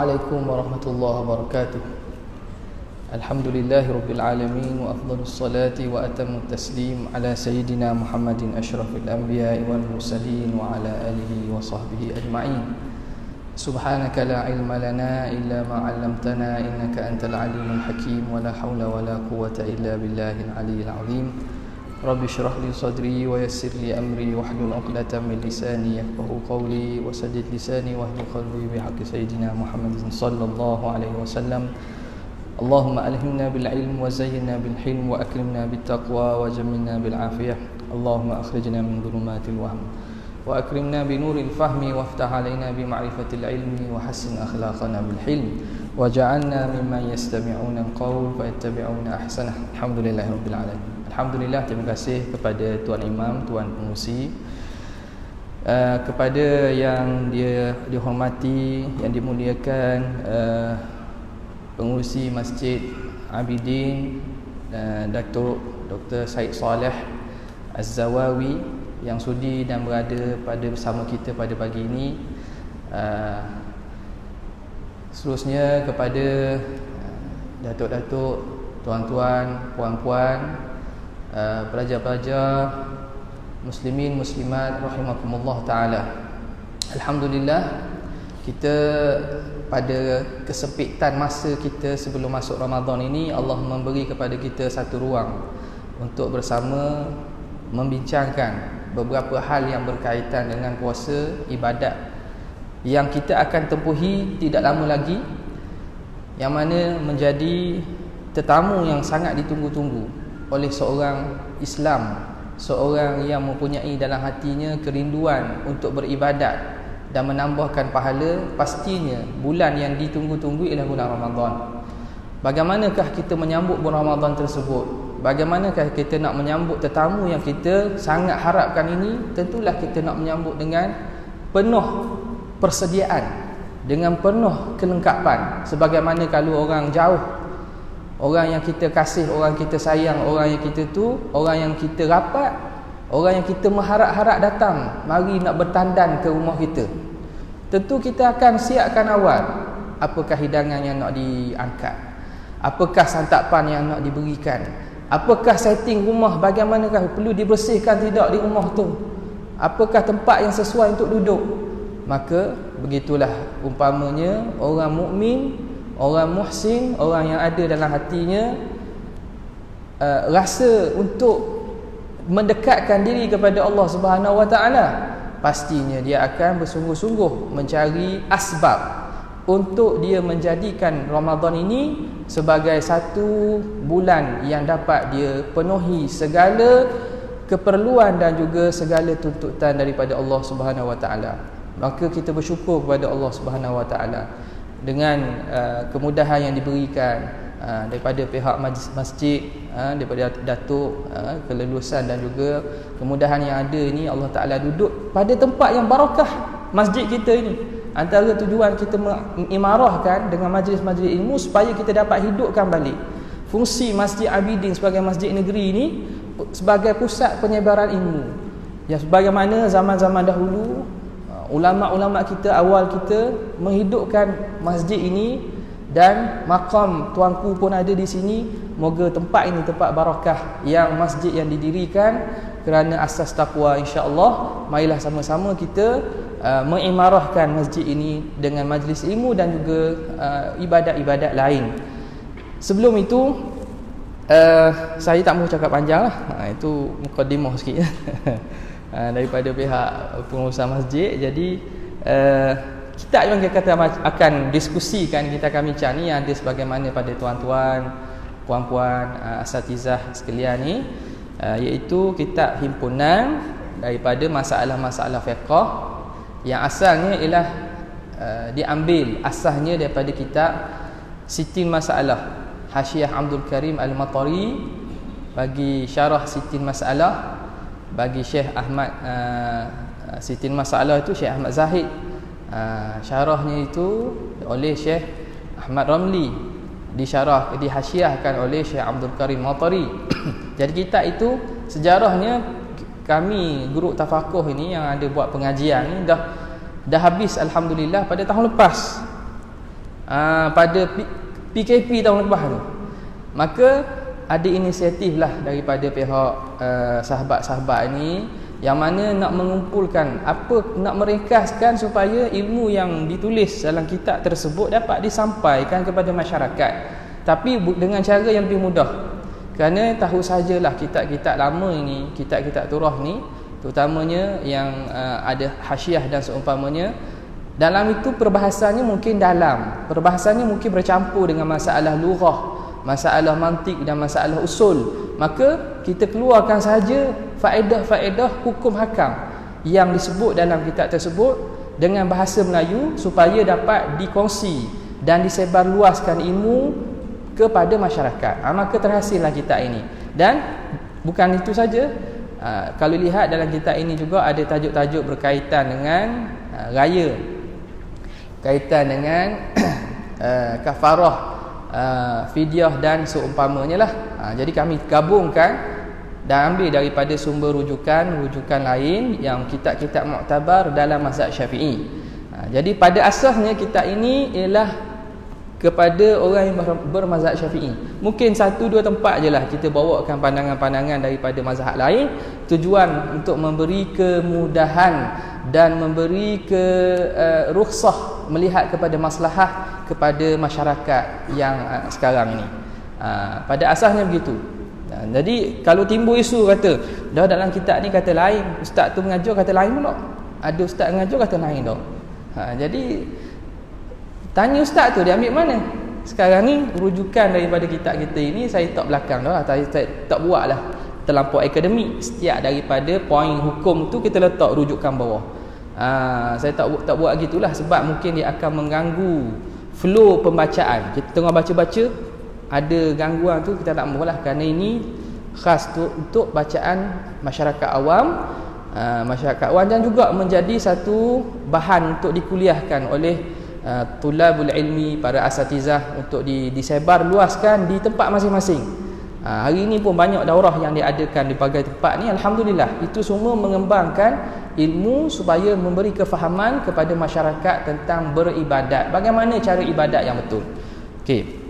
Assalamualaikum warahmatullahi wabarakatuh. Alhamdulillahi rabbil alamin wa afdhalus salati wa atamut taslim ala sayyidina Muhammadin asyrafil anbiya'i wal mursalin wa ala alihi wa sahbihi ajma'in. Subhanaka la ilma lana illa ma 'allamtana innaka antal alimul hakim wa la haula wa la quwwata illa billahil aliyyil azim. Rabbi shrah li sadri wa yassir li amri wahlul 'uqdatam min lisani yafqahu qawli wa saddid lisani wahlul qalbi bihaqqi sayyidina Muhammadin sallallahu alaihi wasallam. Allahumma alhimna bil ilm wa zayyinna bil hilm wa akrimna bit taqwa wa jammilna bil afiyah. Allahumma akhrijna min dhulumatil wahm wa akrimna bi nuril fahmi waftah alaina bi ma'rifatil ilmi wa hassin akhlaqana bil hilm waj'alna mimman yastami'una al-qawl fayattabi'una ahsanah. Alhamdulillahirabbil alamin. Alhamdulillah, terima kasih kepada Tuan Imam, Tuan Pengurusi, kepada yang dihormati, yang dimuliakan, Pengurusi Masjid Abidin, Datuk Dr. Syed Saleh Az-Zawawi yang sudi dan berada bersama kita pada pagi ini. Seterusnya kepada datuk-datuk, tuan-tuan, puan-puan, pelajar-pelajar, muslimin muslimat rahimakumullah taala. Alhamdulillah, kita pada kesempitan masa kita sebelum masuk Ramadan ini, Allah memberi kepada kita satu ruang untuk bersama membincangkan beberapa hal yang berkaitan dengan puasa, ibadat yang kita akan tempuhi tidak lama lagi, yang mana menjadi tetamu yang sangat ditunggu-tunggu oleh seorang Islam, seorang yang mempunyai dalam hatinya kerinduan untuk beribadat dan menambahkan pahala. Pastinya bulan yang ditunggu-tunggu ialah bulan Ramadan. Bagaimanakah kita menyambut bulan Ramadan tersebut? Bagaimanakah kita nak menyambut tetamu yang kita sangat harapkan ini? Tentulah kita nak menyambut dengan penuh persediaan, dengan penuh kelengkapan. Sebagaimana kalau orang jauh, orang yang kita kasih, orang kita sayang, orang yang kita orang yang kita rapat, orang yang kita mengharap-harap datang, mari nak bertandan ke rumah kita. Tentu kita akan siapkan awal. Apakah hidangan yang nak diangkat? Apakah santapan yang nak diberikan? Apakah setting rumah, bagaimanakah, perlu dibersihkan tidak di rumah tu? Apakah tempat yang sesuai untuk duduk? Maka begitulah umpamanya orang mukmin, orang muhsin, orang yang ada dalam hatinya rasa untuk mendekatkan diri kepada Allah Subhanahu Wa Taala, pastinya dia akan bersungguh-sungguh mencari asbab untuk dia menjadikan Ramadan ini sebagai satu bulan yang dapat dia penuhi segala keperluan dan juga segala tuntutan daripada Allah Subhanahu Wa Taala. Maka kita bersyukur kepada Allah Subhanahu Wa Taala dengan kemudahan yang diberikan daripada pihak masjid, daripada datuk, kelulusan dan juga kemudahan yang ada ini. Allah Ta'ala duduk pada tempat yang barakah masjid kita ini. Antara tujuan kita mengimarahkan dengan majlis-majlis ilmu supaya kita dapat hidupkan balik fungsi Masjid Abidin sebagai masjid negeri ini sebagai pusat penyebaran ilmu. Yang sebagaimana zaman-zaman dahulu ulama-ulama kita awal kita menghidupkan masjid ini, dan maqam tuanku pun ada di sini. Moga tempat ini tempat barakah yang masjid yang didirikan kerana asas takwa, insya-Allah. Marilah sama-sama kita mengimarahkan masjid ini dengan majlis ilmu dan juga ibadat-ibadat lain. Sebelum itu saya tak mahu cakap panjang lah. Itu mukadimah sikit daripada pihak pengurusan masjid. Jadi kita yang kita akan diskusikan, kita akan bincang ni ada sebagaimana pada tuan-tuan, puan-puan, asatizah sekalian ni, iaitu kitab himpunan daripada masalah-masalah fiqh yang asalnya ialah diambil asasnya daripada kitab Sittin Masalah Hasyiah Abdul Karim Al-Matari, bagi syarah Sittin Masalah bagi Syekh Ahmad. Sittin Masalah itu Syekh Ahmad Zahid, syarahnya itu oleh Syekh Ahmad Ramli, dihasyiahkan oleh Syekh Abdul Karim Matari. Jadi kitab itu sejarahnya, kami guru tafakuh ini yang ada buat pengajian ni dah habis alhamdulillah pada tahun lepas. pada PKP tahun lepas tu. Maka ada inisiatif lah daripada pihak sahabat-sahabat ni yang mana nak mengumpulkan nak meringkaskan supaya ilmu yang ditulis dalam kitab tersebut dapat disampaikan kepada masyarakat, tapi dengan cara yang lebih mudah. Kerana tahu sajalah kitab-kitab lama ini, kitab-kitab turah ni, terutamanya yang ada hasyiah dan seumpamanya, dalam itu perbahasannya mungkin dalam, perbahasannya mungkin bercampur dengan masalah lughah, masalah mantik dan masalah usul. Maka kita keluarkan saja faedah-faedah hukum hakam yang disebut dalam kitab tersebut dengan bahasa Melayu supaya dapat dikongsi dan disebarluaskan ilmu kepada masyarakat. Maka terhasillah kitab ini. Dan bukan itu saja, kalau lihat dalam kitab ini juga ada tajuk-tajuk berkaitan dengan raya, kaitan dengan kafarah, fidyah dan seumpamanya lah. Jadi kami gabungkan dan ambil daripada sumber rujukan lain yang kitab-kitab muktabar dalam mazhab Syafi'i. Jadi pada asasnya kitab ini ialah kepada orang yang bermazhab Syafi'i. Mungkin 1-2 tempat je lah kita bawakan pandangan-pandangan daripada mazhab lain, tujuan untuk memberi kemudahan dan memberi rukhsah melihat kepada maslahah kepada masyarakat yang sekarang ini. Pada asasnya begitu. Jadi kalau timbul isu kata dah dalam kitab ni kata lain, ustaz tu mengajar kata lain pula, ada ustaz mengajar kata lain dah. Jadi tanya ustaz tu dia ambil mana? Sekarang ni rujukan daripada kitab kita ini saya tak belakang dah, saya tak buat lah terlampau akademik. Setiap daripada poin hukum tu kita letak rujukan bawah. Saya tak buat gitulah sebab mungkin dia akan mengganggu flow pembacaan. Kita tengah baca-baca ada gangguan tu, kita tak maulah, kerana ini khas untuk bacaan masyarakat awam, dan juga menjadi satu bahan untuk dikuliahkan oleh tulabul ilmi, para asatizah, untuk disebar luaskan di tempat masing-masing. Hari ini pun banyak daurah yang diadakan di berbagai tempat ni, alhamdulillah. Itu semua mengembangkan ilmu supaya memberi kefahaman kepada masyarakat tentang beribadat, bagaimana cara ibadat yang betul. Okey.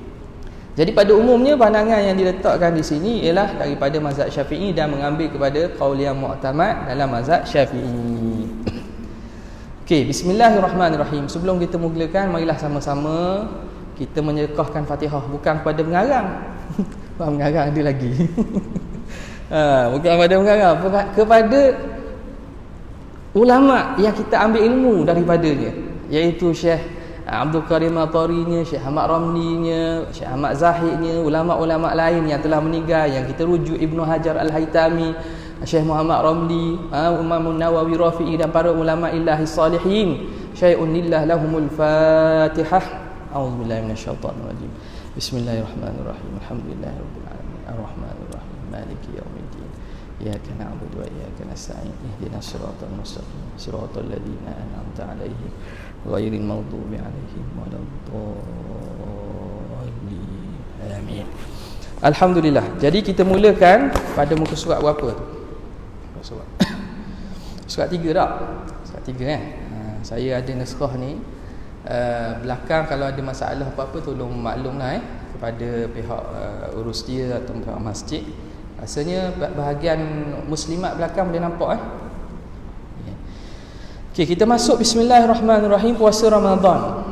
Jadi pada umumnya pandangan yang diletakkan di sini ialah daripada mazhab Syafi'i dan mengambil kepada qaul yang mu'tamad dalam mazhab Syafi'i. Okey, bismillahirrahmanirrahim. Sebelum kita mulakan, marilah sama-sama kita menyekahkan Fatihah, bukan kepada pengarang. Pengarang ada lagi. Bukan kepada pengarang, kepada ulama yang kita ambil ilmu daripadanya, iaitu Syekh Abdul Karim At-Tarinya, Syekh Ahmad Ramlinya, Syekh Ahmad Zahidnya, ulama-ulama lain yang telah meninggal yang kita rujuk, Ibnu Hajar Al-Haytami, Syekh Muhammad Ramli, Imam Nawawi Rafi'i dan para ulama illahi salihin. Syai'un lillah lahumul Fatihah. A'udzubillahi minasyaitonir rajim. Bismillahirrahmanirrahim. Alhamdulillahirabbil alamin. Arrahmanir rahim. Maliki yaumiddin. Iyyaka na'budu wa iyyaka nasta'in. Ihdinas siratal mustaqim. Siratal ladzina an'amta 'alaihim ghairil maghdubi 'alaihim waladdallin. Amin. Alhamdulillah. Jadi kita mulakan pada muka surat berapa tu? Surat 3 tak? Surat 3 kan? Saya ada naskah ni. Belakang kalau ada masalah apa-apa tolong maklumlah kepada pihak urus dia atau pihak masjid. Rasanya bahagian muslimat belakang boleh nampak Okey, kita masuk bismillahirrahmanirrahim. Puasa Ramadan.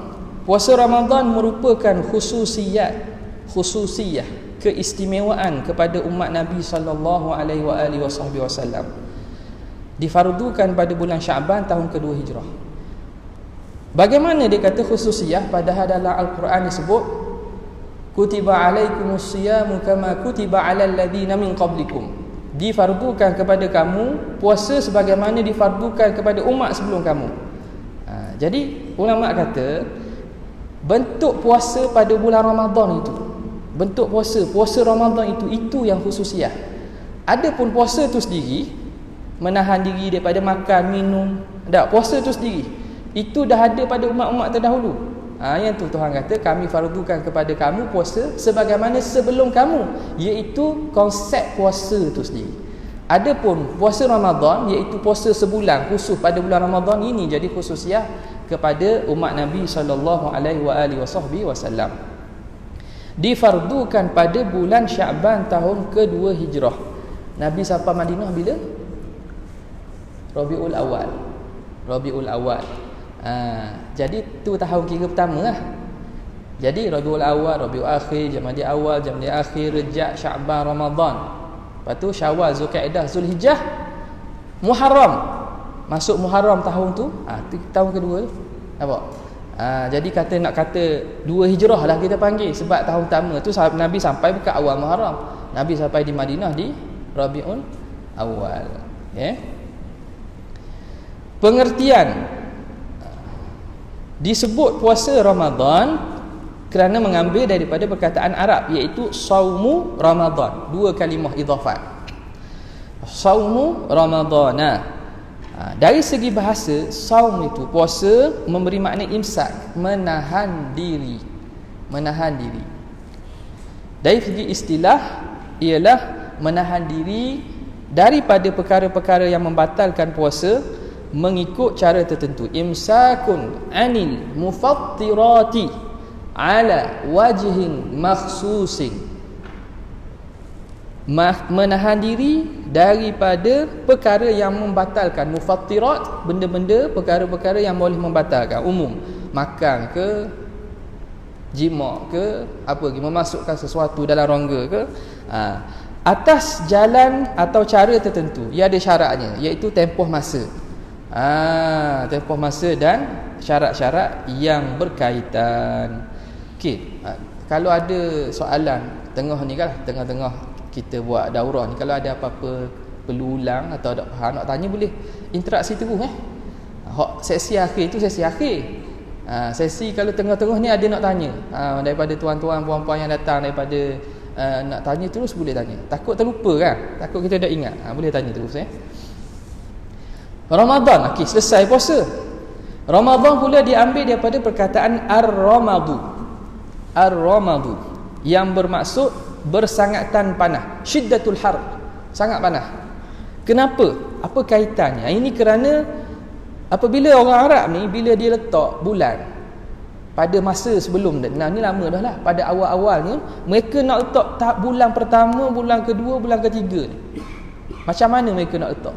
Puasa Ramadan merupakan khususiyah, keistimewaan kepada umat Nabi sallallahu alaihi wasallam. Difardukan pada bulan Syaban tahun kedua Hijrah. Bagaimana dia kata khususiyah, padahal dalam Al-Quran disebut kutiba alaikumus siyamu kama kutiba alal ladzina min qablikum. Difardukan kepada kamu puasa sebagaimana difardukan kepada umat sebelum kamu. Jadi ulama kata bentuk puasa pada bulan Ramadan itu, bentuk puasa Ramadan itu yang khususiyah. Adapun puasa itu sendiri, menahan diri daripada makan, minum, tak, puasa itu sendiri itu dah ada pada umat-umat terdahulu. Yang tu Tuhan kata kami fardukan kepada kamu puasa sebagaimana sebelum kamu, iaitu konsep puasa itu sendiri. Adapun puasa Ramadan, iaitu puasa sebulan khusus pada bulan Ramadan ini, jadi khususiyah kepada umat Nabi sallallahu alaihi wasallam. Difardukan pada bulan Syaban tahun kedua Hijrah. Nabi sampai Madinah bila? Rabiul Awal. Jadi tu tahun kira pertama lah. Jadi Rabiul Awal, Rabiul Akhir, Jamadil Awal, Jamadil Akhir, Rejab, Syaban, Ramadan. Lepas tu Syawal, Zulkaidah, Zulhijjah, Muharram. Masuk Muharram tahun tu, tu tahun kedua tu. Nampak? Jadi nak kata dua hijrah lah kita panggil, sebab tahun pertama tu Nabi sampai bukan awal Muharram. Nabi sampai di Madinah di Rabiul Awal. Pengertian disebut puasa Ramadan kerana mengambil daripada perkataan Arab, iaitu saumu Ramadan. Dua kalimah idhafat. Saumu Ramadana. Dari segi bahasa, saum itu puasa memberi makna imsak, menahan diri. Dari segi istilah ialah menahan diri daripada perkara-perkara yang membatalkan puasa mengikut cara tertentu. Imsakun anil mufattirati ala wajhin makhsusin. Menahan diri daripada perkara yang membatalkan. Mufattirat, benda-benda, perkara-perkara yang boleh membatalkan, umum. Makan ke, jima ke, apa lagi, memasukkan sesuatu dalam rongga ke, atas jalan atau cara tertentu. Ia ada syaratnya, iaitu tempoh masa. Tempoh masa dan syarat-syarat yang berkaitan. Okey, kalau ada soalan tengah ni kan, tengah-tengah kita buat daurah ni, kalau ada apa-apa perlu ulang atau tak faham nak tanya, boleh interaksi terus sesi akhir tu sesi akhir. Sesi kalau tengah-tengah ni ada nak tanya, daripada tuan-tuan puan-puan yang datang, daripada nak tanya terus boleh tanya. Takut terlupa kan, takut kita dah ingat, boleh tanya terus. Ramadan, okey, selesai puasa. Ramadan pula diambil daripada perkataan ar-ramadu yang bermaksud bersangatan panah, syiddatul har, sangat panas. Kenapa? Apa kaitannya? Ini kerana apabila orang Arab ni, bila dia letak bulan pada masa sebelum ni lama dah lah, pada awal-awalnya mereka nak letak bulan pertama, bulan kedua, bulan ketiga ni. Macam mana mereka nak letak?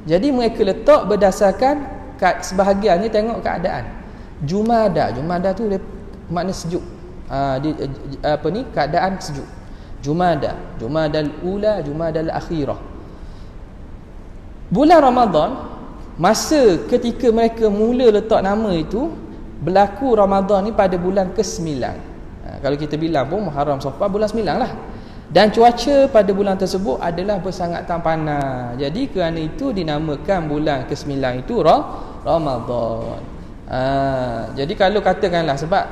Jadi mereka letak berdasarkan sebahagiannya tengok keadaan. Jumada tu makna sejuk. Keadaan sejuk. Jumadal ula, Jumadal akhirah. Bulan Ramadan, masa ketika mereka mula letak nama itu, berlaku Ramadan ni pada bulan ke-9. Kalau kita bilang pun Muharram, Safar, bulan 9 lah. Dan cuaca pada bulan tersebut adalah bersangatan panas. Jadi kerana itu dinamakan bulan ke-9 itu Ramadan. Jadi kalau katakanlah sebab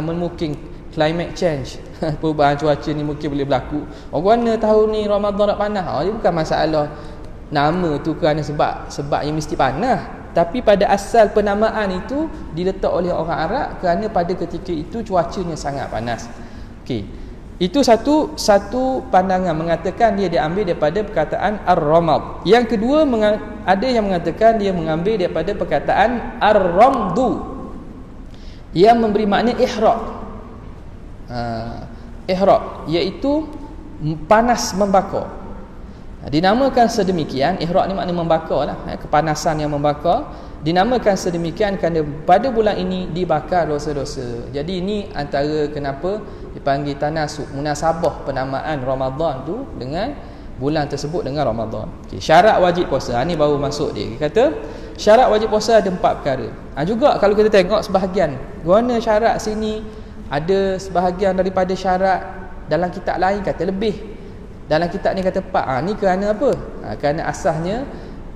mungkin climate change, perubahan cuaca ni mungkin boleh berlaku. Orang mana tahun ni Ramadan nak panas, dia bukan masalah nama tu kerana sebab yang mesti panas, tapi pada asal penamaan itu diletak oleh orang Arab kerana pada ketika itu cuacanya sangat panas. Okey, itu satu pandangan mengatakan dia diambil daripada perkataan ar-ramad. Yang kedua, ada yang mengatakan dia mengambil daripada perkataan ar-ramdu yang memberi makna ihraq. Ihraq iaitu panas membakar. Dinamakan sedemikian, ihraq ni makna membakar lah, kepanasan yang membakar. Dinamakan sedemikian kerana pada bulan ini dibakar dosa-dosa. Jadi ini antara kenapa dipanggil tanasub, munasabah penamaan Ramadan tu dengan bulan tersebut dengan Ramadan. Okay, syarat wajib puasa, ni baru masuk dia. Dia kata syarat wajib puasa ada 4 perkara. Juga kalau kita tengok sebahagian guna syarat sini, ada sebahagian daripada syarat dalam kitab lain kata lebih, dalam kitab ni kata 4. Ni kerana apa? Kerana asasnya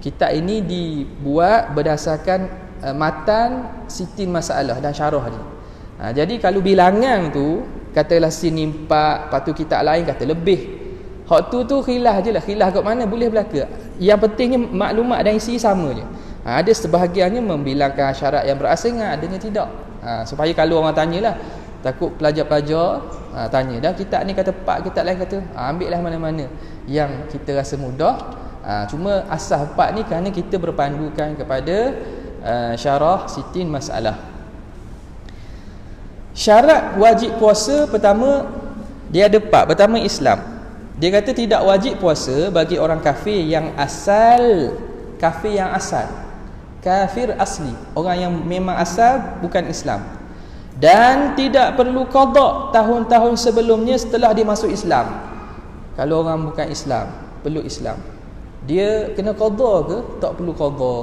kitab ini dibuat berdasarkan matan sitin masalah dan syarah ni. Jadi kalau bilangan tu katalah sini 4, lepas tu kitab lain kata lebih. Hak tu khilaf je lah, khilaf kat mana boleh berlaku. Yang pentingnya maklumat dan isi sama je. Ada sebahagiannya membilangkan syarat yang berasingan, adanya tidak. Supaya kalau orang tanyalah, takut pelajar-pelajar tanya, dah kitab ni kata 4, kitab lain kata, ambil lah mana-mana yang kita rasa mudah. Cuma asas 4 ni kerana kita berpandukan kepada syarah Sittin Masalah. Syarat wajib puasa pertama dia ada 4. Pertama, Islam. Dia kata tidak wajib puasa bagi orang kafir yang asal, kafir yang asal, kafir asli, orang yang memang asal bukan Islam, dan tidak perlu qada tahun-tahun sebelumnya setelah dia masuk Islam. Kalau orang bukan Islam, perlu Islam, dia kena qada ke? Tak perlu qada.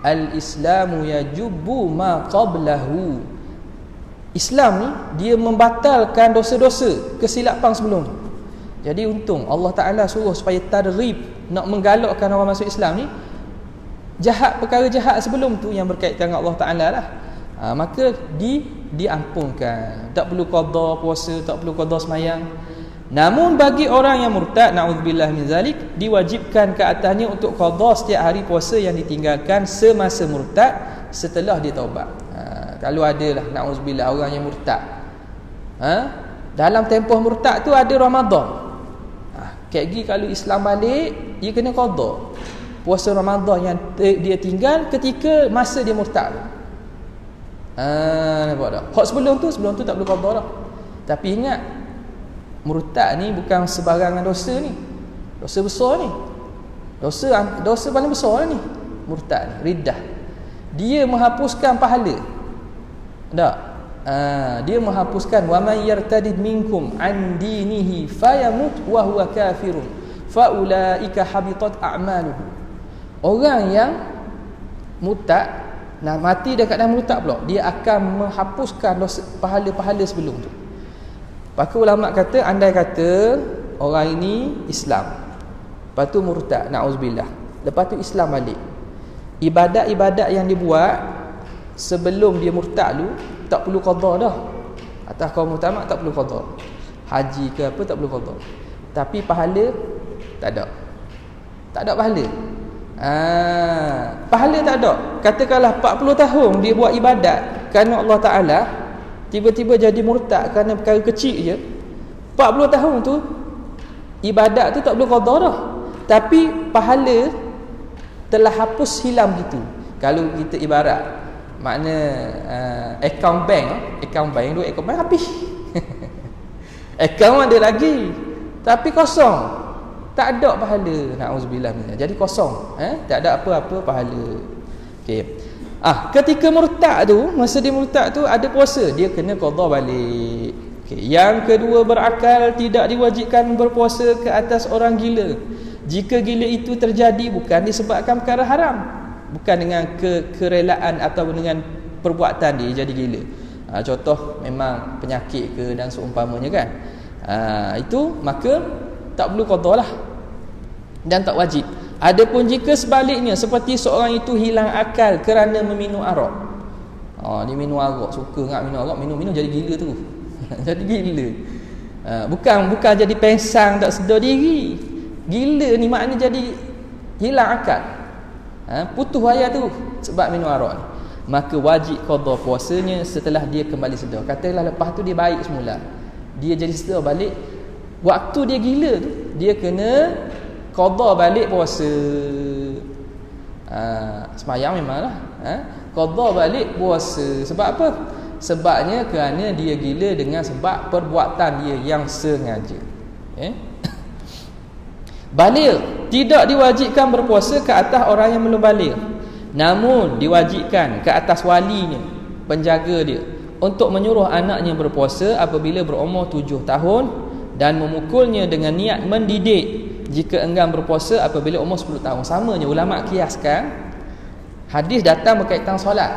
Al-Islamu yajubbu ma qablahu. Islam ni dia membatalkan dosa-dosa, kesilapan sebelum. Jadi untung Allah Ta'ala suruh supaya targhib, nak menggalakkan orang masuk Islam ni, jahat, perkara jahat sebelum tu yang berkaitan dengan Allah Ta'ala lah, maka diampunkan. Tak perlu qada puasa, tak perlu qada semayang. Namun bagi orang yang murtad, na'udzubillah min zalik, diwajibkan ke atasnya untuk qada setiap hari puasa yang ditinggalkan semasa murtad setelah dia taubat. Kalau ada lah, na'udzubillah, orang yang murtad, dalam tempoh murtad tu ada Ramadan, kayak gini, kalau Islam balik, dia kena qada puasa Ramadan yang dia tinggal ketika masa dia murtad tu. Nampak tak? Hak sebelum tu tak perlu qada dah. Tapi ingat, murtad ni bukan sebarangan dosa ni. Dosa besar ni. Dosa paling besar ni. Murtad ni, riddah. Dia menghapuskan pahala. Tak? Dia menghapuskan wa man yartadid minkum an dinihi fayamut wa huwa kafirun fa ulaika habitat a'maluhu. Orang yang murtad, nah mati dekat dalam murtad pula, dia akan menghapuskan dosa, pahala-pahala sebelum tu. Maka ulama kata, andai kata orang ini Islam, lepas tu murtad, na'udzubillah, lepas tu Islam balik, ibadat-ibadat yang dibuat sebelum dia murtad tu tak perlu qada dah. Atas kaum utama tak perlu qada. Haji ke apa tak perlu qada. Tapi pahala tak ada. Tak ada pahala. Pahala tak ada. Katakanlah 40 tahun dia buat ibadat kerana Allah Ta'ala, tiba-tiba jadi murtad kerana perkara kecil je. 40 tahun tu ibadat tu tak perlu qada dah. Tapi pahala telah hapus, hilang gitu. Kalau kita ibarat, makna akaun bank duit akaun bank habis. Akaun ada lagi tapi kosong, tak ada pahala, na'udzubillah minzalik. Jadi kosong, tak ada apa-apa pahala. Okey. Ketika murtad tu, masa dia murtad tu ada puasa, dia kena qada balik. Okey. Yang kedua, berakal, tidak diwajibkan berpuasa ke atas orang gila. Jika gila itu terjadi bukan disebabkan perkara haram, bukan dengan kerelaan atau dengan perbuatan dia jadi gila. Contoh memang penyakit ke dan seumpamanya kan. Itu maka tak perlu qada lah dan tak wajib. Adapun jika sebaliknya, seperti seorang itu hilang akal kerana meminum arak. Dia minum arak, suka nak minum arak, minum jadi gila tu. Jadi gila. Bukan jadi pensang tak sedar diri. Gila ni maknanya jadi hilang akal. Putus ayat tu sebab minum arak ni. Maka wajib qada puasanya setelah dia kembali sedar. Katalah lepas tu dia baik semula, dia jadi sedar balik, waktu dia gila tu dia kena qada balik puasa. Semayang memanglah, qada balik puasa. Sebab apa? Sebabnya kerana dia gila dengan sebab perbuatan dia yang sengaja. Baligh tidak diwajibkan berpuasa ke atas orang yang belum baligh, namun diwajibkan ke atas walinya, penjaga dia, untuk menyuruh anaknya berpuasa apabila berumur 7 tahun dan memukulnya dengan niat mendidik jika enggan berpuasa apabila umur 10 tahun. Samanya ulama kiaskan, hadis datang berkaitan solat,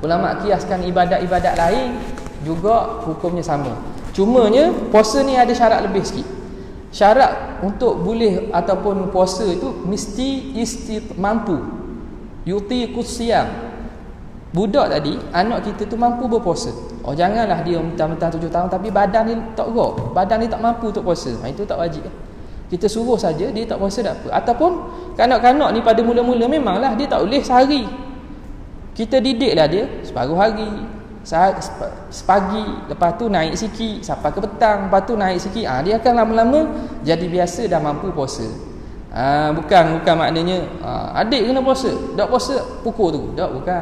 ulama kiaskan ibadat-ibadat lain juga hukumnya sama. Cumanya puasa ni ada syarat lebih sikit. Syarat untuk boleh ataupun puasa itu mesti mampu. Yutiqus siyam. Budak tadi, anak kita tu mampu berpuasa. Janganlah dia mentang-mentang 7 tahun tapi badan ni tak gerak, badan ni tak mampu untuk puasa. Itu tak wajib. Kita suruh saja, dia tak puasa tak apa. Ataupun kanak-kanak ni pada mula-mula memanglah dia tak boleh sehari. Kita didiklah dia separuh hari, sepagi, lepas tu naik sikit sampai ke petang, lepas tu naik sikit. Dia akan lama-lama jadi biasa dah mampu puasa. Bukan maknanya adik kena puasa, tak puasa pukul tu. Tak, bukan.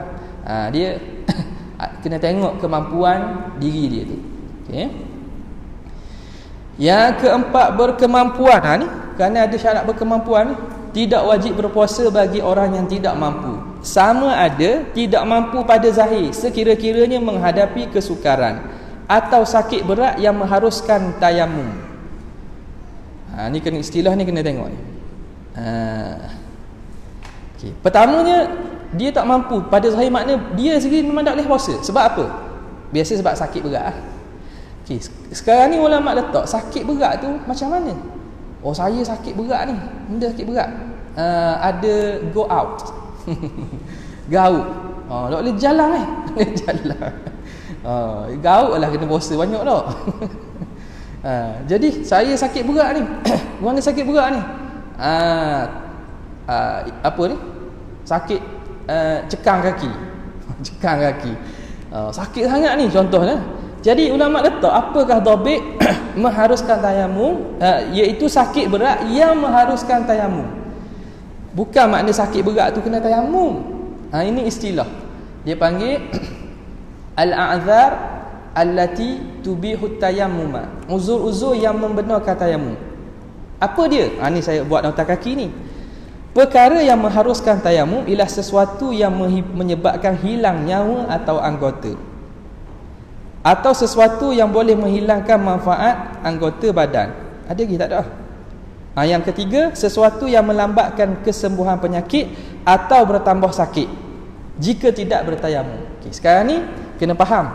Dia kena tengok kemampuan diri dia tu. Okey. Yang keempat, berkemampuan. Ni kerana ada syarat berkemampuan ni, tidak wajib berpuasa bagi orang yang tidak mampu. Sama ada tidak mampu pada zahir sekira-kiranya menghadapi kesukaran atau sakit berat yang mengharuskan tayamum. Ni kena istilah ni kena tengok ni. Okay. Pertamanya, dia tak mampu pada zahir, makna dia sendiri memang tak boleh puasa. Sebab apa? Biasa sebab sakit berat. Okay. Sekarang ni ulama letak sakit berat tu macam mana? Oh, saya sakit berat ni, benda sakit berat. Ada go out. Gaut. Tak boleh jalan jalan. Gaut lah, kena puasa banyak dah. Jadi saya sakit berat ni. Mana sakit berat ni? Apa ni? Sakit cekang kaki. Cekang kaki. Sakit sangat ni contohnya. Jadi ulama letak apakah dhabit mengharuskan tayamum, iaitu sakit berat yang mengharuskan tayamum. Bukan makna sakit berat tu kena tayamum. Ini istilah. Dia panggil al-a'dzar allati tubihu tayammuma. Uzur-uzur yang membenarkan tayamum. Apa dia? Ni saya buat nota kaki ni. Perkara yang mengharuskan tayamum ialah sesuatu yang menyebabkan hilang nyawa atau anggota, atau sesuatu yang boleh menghilangkan manfaat anggota badan. Ada lagi tak ada? Yang ketiga, sesuatu yang melambatkan kesembuhan penyakit atau bertambah sakit jika tidak bertayamum. Okay, sekarang ni kena faham.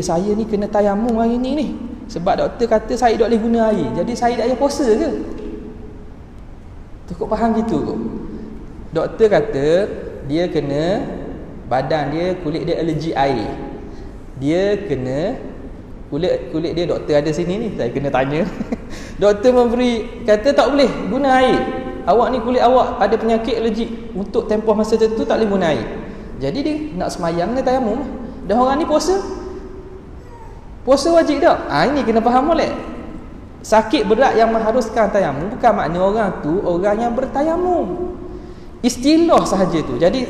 Saya ni kena tayamum hari ni sebab doktor kata saya tak boleh guna air. Jadi saya tak payah puasa ke? Cukup faham gitu kot. Doktor kata dia kena, badan dia, kulit dia alergi air. Dia kena kulit dia, doktor ada sini ni, saya kena tanya. Doktor memberi, kata tak boleh guna air. Awak ni kulit awak ada penyakit alergi, untuk tempoh masa tertentu tak boleh guna air. Jadi dia nak semayang ni tayamum. Dan orang ni puasa wajib tak? Ini kena faham molek. Sakit berat yang mengharuskan tayamum bukan makna orang tu orang yang bertayamum. Istilah sahaja tu. Jadi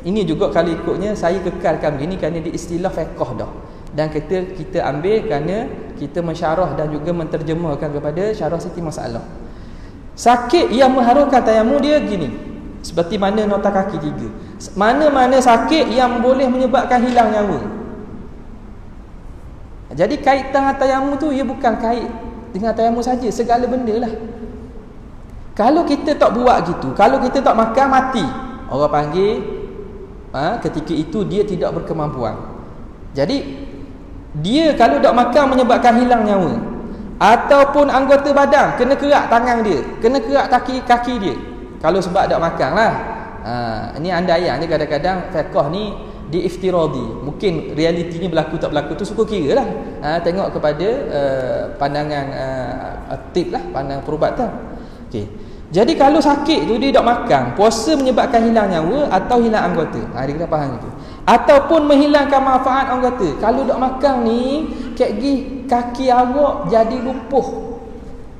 ini juga kalau ikutnya saya kekalkan begini kerana di istilah fiqh dah. Dan kita ambil kerana kita mensyarah dan juga menterjemahkan kepada syarah siti masalah. Sakit yang mengharuskan tayamum dia gini. Seperti mana nota kaki 3. Mana-mana sakit yang boleh menyebabkan hilang nyawa. Jadi kaitan tayamum tu ia bukan kait dengan tayamum saja, segala benda lah. Kalau kita tak buat gitu, kalau kita tak makan, mati. Orang panggil ketika itu dia tidak berkemampuan. Jadi dia kalau tak makan menyebabkan hilang nyawa, ataupun anggota badan kena kerak tangan dia, kena kerak kaki dia. Kalau sebab tak makan lah. Ini andaian ni, kadang-kadang fiqh ni diiftiradi. Mungkin realitinya berlaku tak berlaku tu suka kira lah. Tengok kepada pandangan tip lah, pandangan perubatan. Okay. Jadi kalau sakit tu dia tak makan, puasa menyebabkan hilang nyawa atau hilang anggota. Dia kena faham itu. Ataupun menghilangkan manfaat anggota. Kalau tak makan ni, kaki awak jadi lumpuh.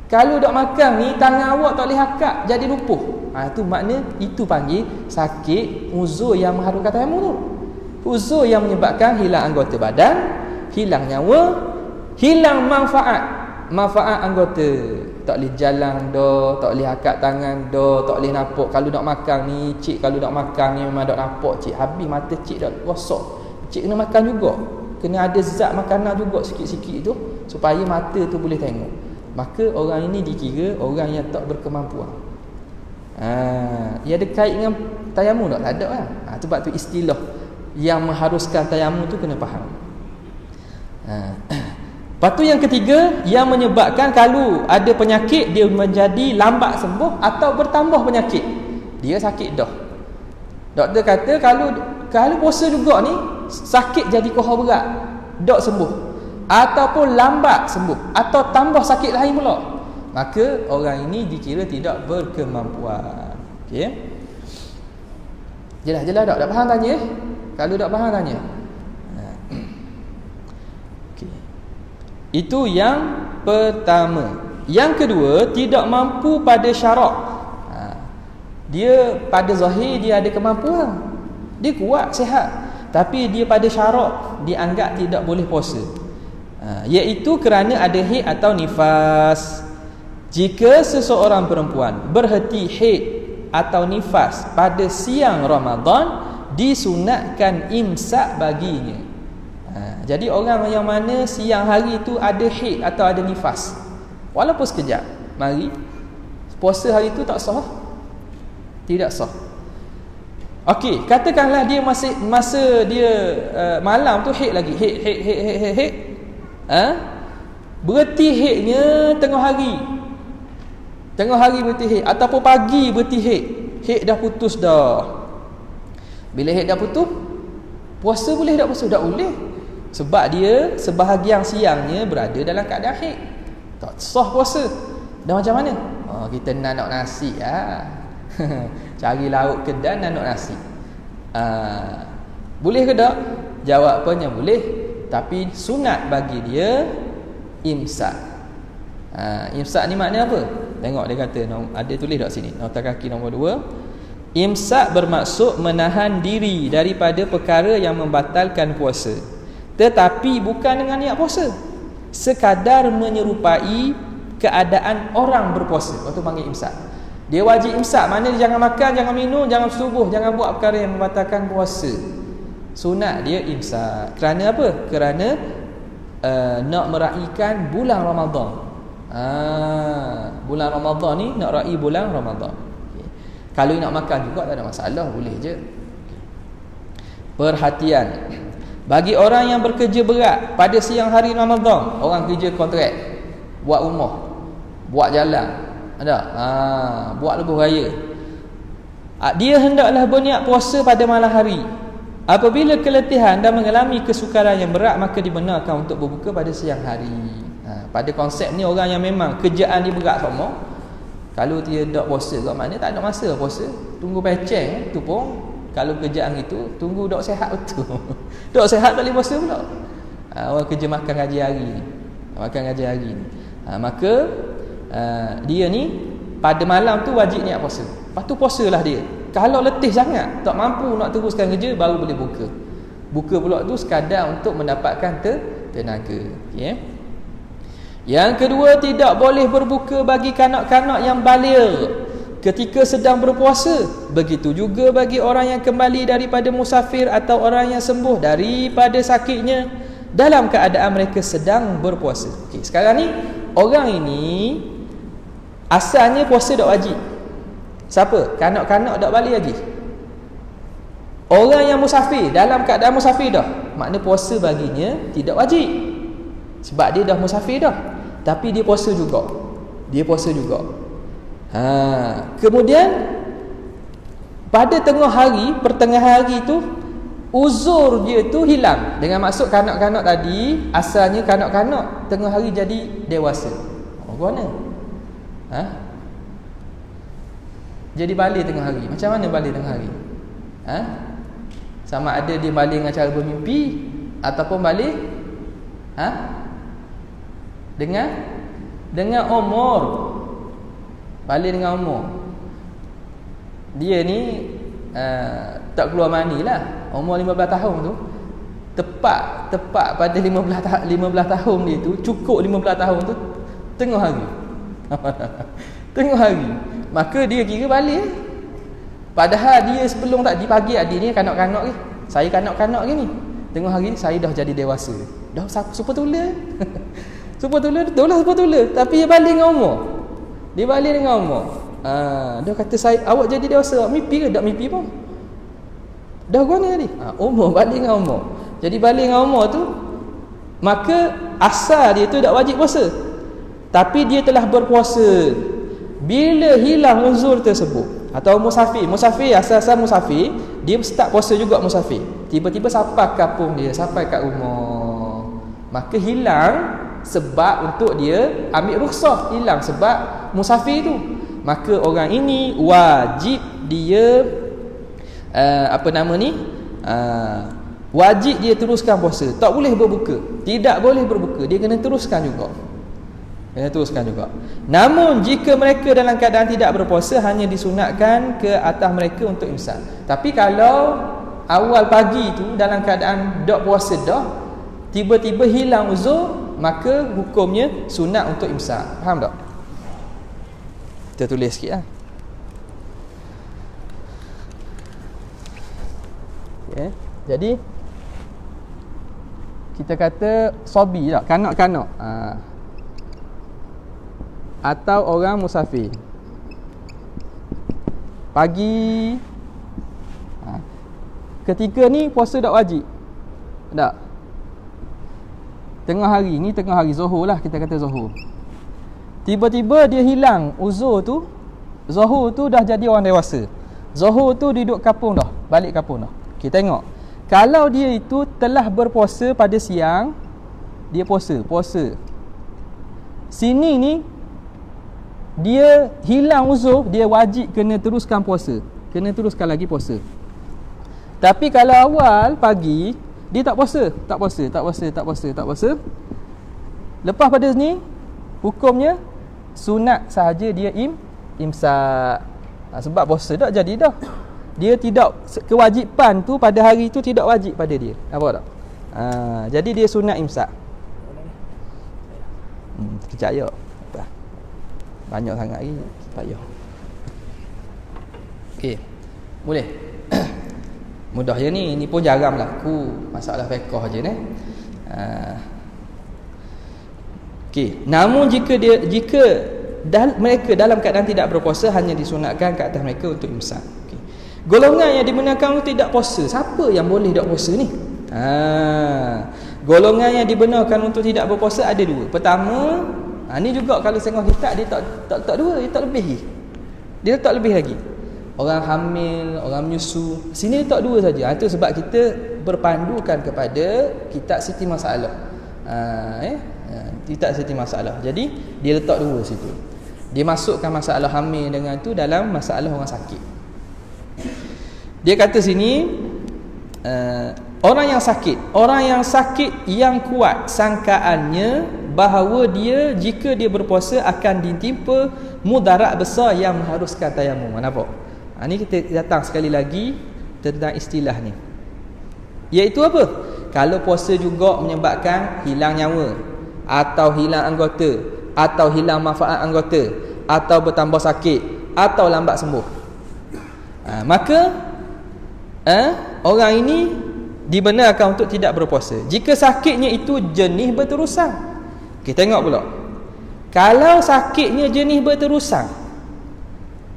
Kalau tak makan ni, tangan awak tak boleh hakak, jadi lumpuh. Itu makna, itu panggil sakit uzur yang mengharuskan tayamum tu. Uzur yang menyebabkan hilang anggota badan, hilang nyawa, hilang manfaat anggota. Tak boleh jalan dah, tak boleh hakak tangan dah, tak boleh nampak. Kalau nak makan ni, cik kalau nak makan ni memang tak nampak cik. Habis mata cik dah rosak. Cik kena makan juga. Kena ada zat makanan juga sikit-sikit tu supaya mata tu boleh tengok. Maka orang ini dikira orang yang tak berkemampuan. Ia ada kait dengan tayamum tak? Tak ada kan? Sebab tu istilah yang mengharuskan tayamum tu kena faham. Lepas tu yang ketiga, yang menyebabkan kalau ada penyakit dia menjadi lambat sembuh atau bertambah penyakit. Dia sakit dah. Doktor kata kalau puasa juga ni sakit jadi kohar berat, tak sembuh, ataupun lambat sembuh atau tambah sakit lain pula, maka orang ini dikira tidak berkemampuan. Okey. Jelas tak? Tak faham tanya? Kalau tak faham tanya. Itu yang pertama. Yang kedua, tidak mampu pada syarak. Dia pada zahir dia ada kemampuan, dia kuat, sihat, tapi dia pada syarak dianggap tidak boleh puasa, iaitu kerana ada haid atau nifas. Jika seseorang perempuan berhenti haid atau nifas pada siang Ramadan, disunatkan imsak baginya. Jadi orang yang mana siang hari itu ada haid atau ada nifas, walaupun sekejap, mari puasa hari itu tak sah, tidak sah. Okey, katakanlah dia masih masa dia malam tu haid lagi, haid. Berhenti haidnya tengah hari berhenti haid, ataupun pagi berhenti haid dah putus dah. Bila haid dah putus, puasa boleh tak puasa? Tak boleh, sebab dia sebahagian siangnya berada dalam keadaan haid, tak sah puasa. Dah macam mana? Kita nak nasi cari lauk kedai nak nasi, boleh ke tak? Jawapannya boleh, tapi sunat bagi dia imsak. Imsak ni makna apa? Tengok dia kata, ada tulis tak sini, nota kaki nombor 2. Imsak bermaksud menahan diri daripada perkara yang membatalkan puasa, tetapi bukan dengan niat puasa, sekadar menyerupai keadaan orang berpuasa. Waktu panggil imsak, dia wajib imsak, maknanya dia jangan makan, jangan minum, jangan subuh, jangan buat perkara yang membatalkan puasa. Sunat dia imsak. Kerana apa? Kerana nak meraihkan bulan Ramadan. Bulan Ramadan ni nak raih bulan Ramadan. Okay. Kalau nak makan juga tak ada masalah, boleh je. Okay. Perhatian, bagi orang yang bekerja berat pada siang hari Ramadan, orang kerja kontrak, buat rumah, buat jalan, ada buat lebuh raya, dia hendaklah berniat puasa pada malam hari. Apabila keletihan dan mengalami kesukaran yang berat, maka dibenarkan untuk berbuka pada siang hari. Pada konsep ni, orang yang memang kerjaan dia berat sama, kalau dia tak puasa kat mana, tak ada masa puasa, tunggu peceng tu pun. Kalau kerjaan itu, tunggu dok sihat betul. Dok sihat tak boleh puasa pula. Orang kerja makan gaji hari ni, maka dia ni pada malam tu wajib niat puasa. Lepas tu puasalah dia. Kalau letih sangat, tak mampu nak teruskan kerja, baru boleh buka. Buka pula tu sekadar untuk mendapatkan tenaga. Okay. Yang kedua, tidak boleh berbuka bagi kanak-kanak yang baligh ketika sedang berpuasa. Begitu juga bagi orang yang kembali daripada musafir atau orang yang sembuh daripada sakitnya dalam keadaan mereka sedang berpuasa. Okay, sekarang ni orang ini asalnya puasa tak wajib. Siapa? Kanak-kanak tak balik lagi. Orang yang musafir, dalam keadaan musafir dah, makna puasa baginya tidak wajib, sebab dia dah musafir dah, tapi dia puasa juga. Kemudian pada tengah hari, pertengahan hari tu, uzur dia tu hilang. Dengan maksud kanak-kanak tadi, asalnya kanak-kanak, tengah hari jadi dewasa. Mana? Jadi balik tengah hari. Macam mana balik tengah hari? Sama ada dia balik dengan cara bermimpi, ataupun balik dengan umur. Balik dengan umur. Dia ni tak keluar mani lah. Umur 15 tahun tu, tepat pada 15 tahun dia tu, cukup 15 tahun tu, tengah hari. Tengah hari, maka dia kira balik. Padahal dia sebelum tadi pagi, adik ni kanak-kanak ke, saya kanak-kanak ke ni, tengah hari saya dah jadi dewasa, dah super tula. Super tula, betul lah super tula, tapi dia balik dengan umur. Dia kata, saya, awak jadi dewasa, mimpi ke? Tak mimpi pun, dah gua ni tadi. Umur, balik dengan umur. Jadi balik dengan umur tu, maka asal dia tu tak wajib puasa, tapi dia telah berpuasa. Bila hilang uzur tersebut, atau musafir asal-asal musafir, dia start puasa juga musafir, tiba-tiba sampai kampung dia, sampai kat rumah, maka hilang sebab untuk dia ambil rukhsah, hilang sebab musafir tu, maka orang ini wajib dia wajib dia teruskan puasa, tak boleh berbuka, tidak boleh berbuka, dia kena teruskan juga. Kena teruskan juga. Namun jika mereka dalam keadaan tidak berpuasa, hanya disunatkan ke atas mereka untuk imsak. Tapi kalau awal pagi tu dalam keadaan dak puasa dah, tiba-tiba hilang uzur, maka hukumnya sunat untuk imsak. Faham tak? Kita tulis sikit lah. Okay. Jadi kita kata sobi tak, kanak-kanak, atau orang musafir pagi, ketika ni puasa tak wajib tak? Tengah hari ni, tengah hari Zuhur lah, kita kata Zuhur, tiba-tiba dia hilang uzur tu. Zuhur tu dah jadi orang dewasa, Zuhur tu duduk kapung dah, balik kapung dah. Kita tengok, kalau dia itu telah berpuasa pada siang, dia puasa sini ni dia hilang uzur, dia wajib kena teruskan puasa, kena teruskan lagi puasa. Tapi kalau awal pagi dia tak puasa, lepas pada ni hukumnya sunat sahaja dia imsak. Sebab puasa tak jadi dah, dia tidak, kewajipan tu pada hari tu tidak wajib pada dia, apa tak? Jadi dia sunat imsak. Kejap ya, banyak sangat lagi, payah. Okey, boleh. Mudah je ni pun jarang berlaku masalah fiqh je ni. Okey, namun jika mereka dalam keadaan tidak berpuasa, hanya disunatkan ke atas mereka untuk imsak. Okay. Golongan yang dibenarkan untuk tidak puasa, siapa yang boleh tak puasa ni? Golongan yang dibenarkan untuk tidak berpuasa ada dua. Pertama, ni juga kalau tengok kitab dia tak dua, dia tak lebih lagi. Dia tak lebih lagi. Orang hamil, orang menyusu, sini dia tak dua saja. Itu sebab kita berpandukan kepada kitab Siti Masalah. Kitab Siti Masalah. Jadi dia letak dua situ. Dia masukkan masalah hamil dengan tu dalam masalah orang sakit. Dia kata sini, orang yang sakit yang kuat sangkaannya bahawa dia jika dia berpuasa akan ditimpa mudarat besar yang mengharuskan tayamum. Nampak? Ni kita datang sekali lagi tentang istilah ni. Iaitu apa? Kalau puasa juga menyebabkan hilang nyawa, atau hilang anggota, atau hilang manfaat anggota, atau bertambah sakit, atau lambat sembuh, maka orang ini dibenarkan untuk tidak berpuasa jika sakitnya itu jenis berterusan. Kita tengok pula, kalau sakitnya jenis berterusan,